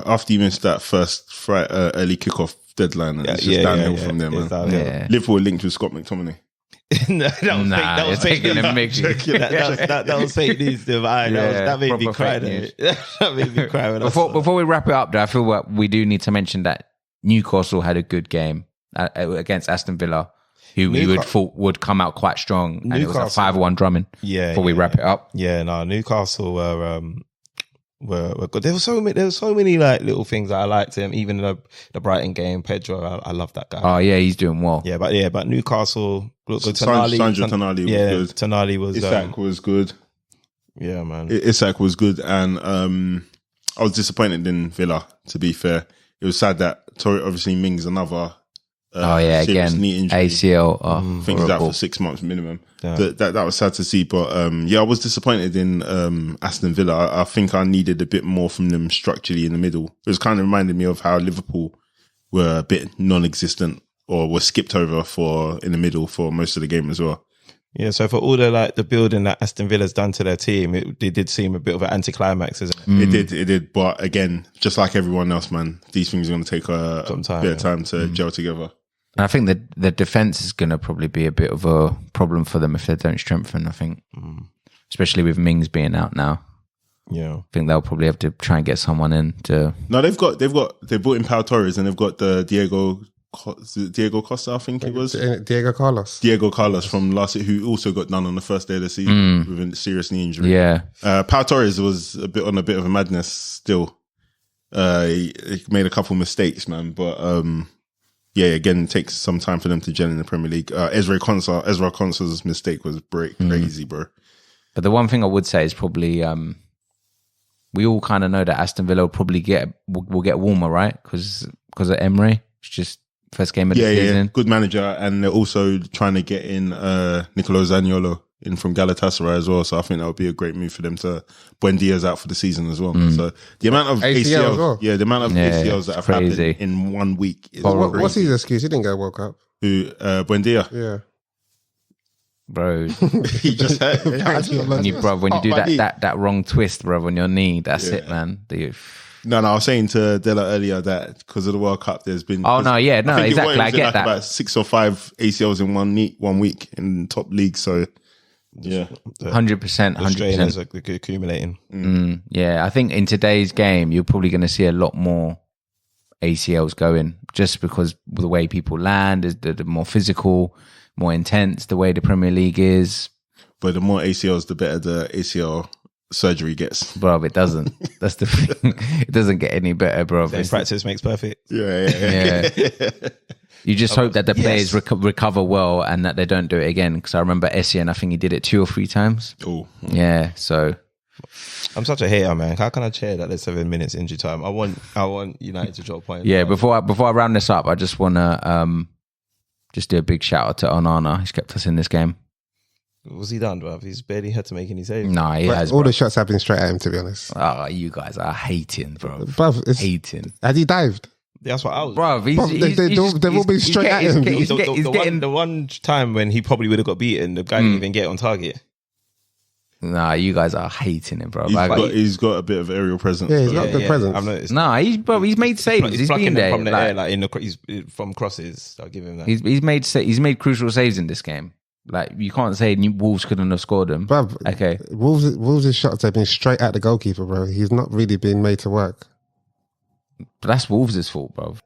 after you missed that first early kickoff deadline, it's just downhill from there, man. Yeah. Liverpool linked with Scott McTominay. No, that was fake. That was fake news. That made me cry. That made me cry. Before we wrap it up, though, I feel like we do need to mention that Newcastle had a good game against Aston Villa, who we would thought would come out quite strong, and it was a 5-1 drumming. Yeah. Before we wrap it up, Newcastle were good. There were so many like little things that I liked him. Even the Brighton game, Pedro, I love that guy. Oh yeah, he's doing well. Yeah, but Newcastle looked good. Sandro Tonali was good. Tonali was Isak was good. Yeah, man. Isak was good, and I was disappointed in Villa. To be fair, it was sad that obviously Mings another. Again, knee injury. ACL. I think he's out for 6 months minimum. Yeah. That was sad to see, but I was disappointed in Aston Villa. I think I needed a bit more from them structurally in the middle. It was kind of reminded me of how Liverpool were a bit non-existent or were skipped over in the middle for most of the game as well. Yeah, so for all the building that Aston Villa's done to their team, it did seem a bit of an anticlimax, isn't it? It did. But again, just like everyone else, man, these things are going to take a bit of time to gel together. I think that the defense is going to probably be a bit of a problem for them if they don't strengthen. I think, especially with Mings being out now. Yeah, I think they'll probably have to try and get someone in to. No, they brought in Pau Torres and they've got the Diego Costa, I think it was Diego Carlos from last year, who also got done on the first day of the season with a serious knee injury. Yeah, Pau Torres was a bit of a madness still. He made a couple mistakes, man, but. Again, it takes some time for them to gel in the Premier League. Ezra Konsa's mistake was crazy, bro. But the one thing I would say is probably we all kind of know that Aston Villa will probably will get warmer, right? Because of Emery. It's just first game of the season. Yeah, good manager, and they're also trying to get in Nicolo Zaniolo in from Galatasaray as well. So I think that would be a great move for them to. Buendia's out for the season as well. So the amount of ACLs, well. the amount of ACLs that have crazy. happened in 1 week is crazy. What's his excuse? He didn't go World Cup. Who? Buendia. Yeah. Bro, he just hurt. when you do that wrong twist, bro, on your knee, that's it, man. No, I was saying to Della earlier that because of the World Cup, there's been. Oh no, yeah, no, exactly. I get that. About 6 or 5 ACLs in 1 week in top league. So, yeah, 100%. The strainers are accumulating. Yeah, I think in today's game, you're probably going to see a lot more ACLs going, just because the way people land is the more physical, more intense. The way the Premier League is. But the more ACLs, the better the ACL surgery gets. Bro, it doesn't. That's the thing. It doesn't get any better, bro. Practice makes perfect. Yeah. You just hope that the players recover well and that they don't do it again. Because I remember Essien, I think he did it 2 or 3 times. Oh, yeah. So I'm such a hater, man. How can I cheer that there's 7 minutes injury time? I want United to drop points. Yeah. Before I round this up, I just want to just do a big shout out to Onana. He's kept us in this game. Was he done, bro? He's barely had to make any saves. No, he has. All bro. the shots have been straight at him, to be honest. Oh, you guys are hating, bro. Bruv, hating. Has he dived? That's what I was. Bro, they've all been straight at him. The one time when he probably would have got beaten, the guy didn't even get on target. Nah, you guys are hating him, bro. He's got a bit of aerial presence. Yeah, he's got good presence. I've noticed. Nah, he's made saves. He's been there from the air, he's from crosses. I'll give him that. He's made crucial saves in this game. Like, you can't say Wolves couldn't have scored them. Bruv, okay. Wolves' shots have been straight at the goalkeeper, bro. He's not really been made to work. But that's Wolves' fault, bro.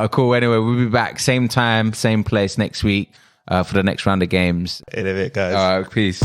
Cool. Anyway, we'll be back same time, same place next week for the next round of games. In a bit, guys. Peace.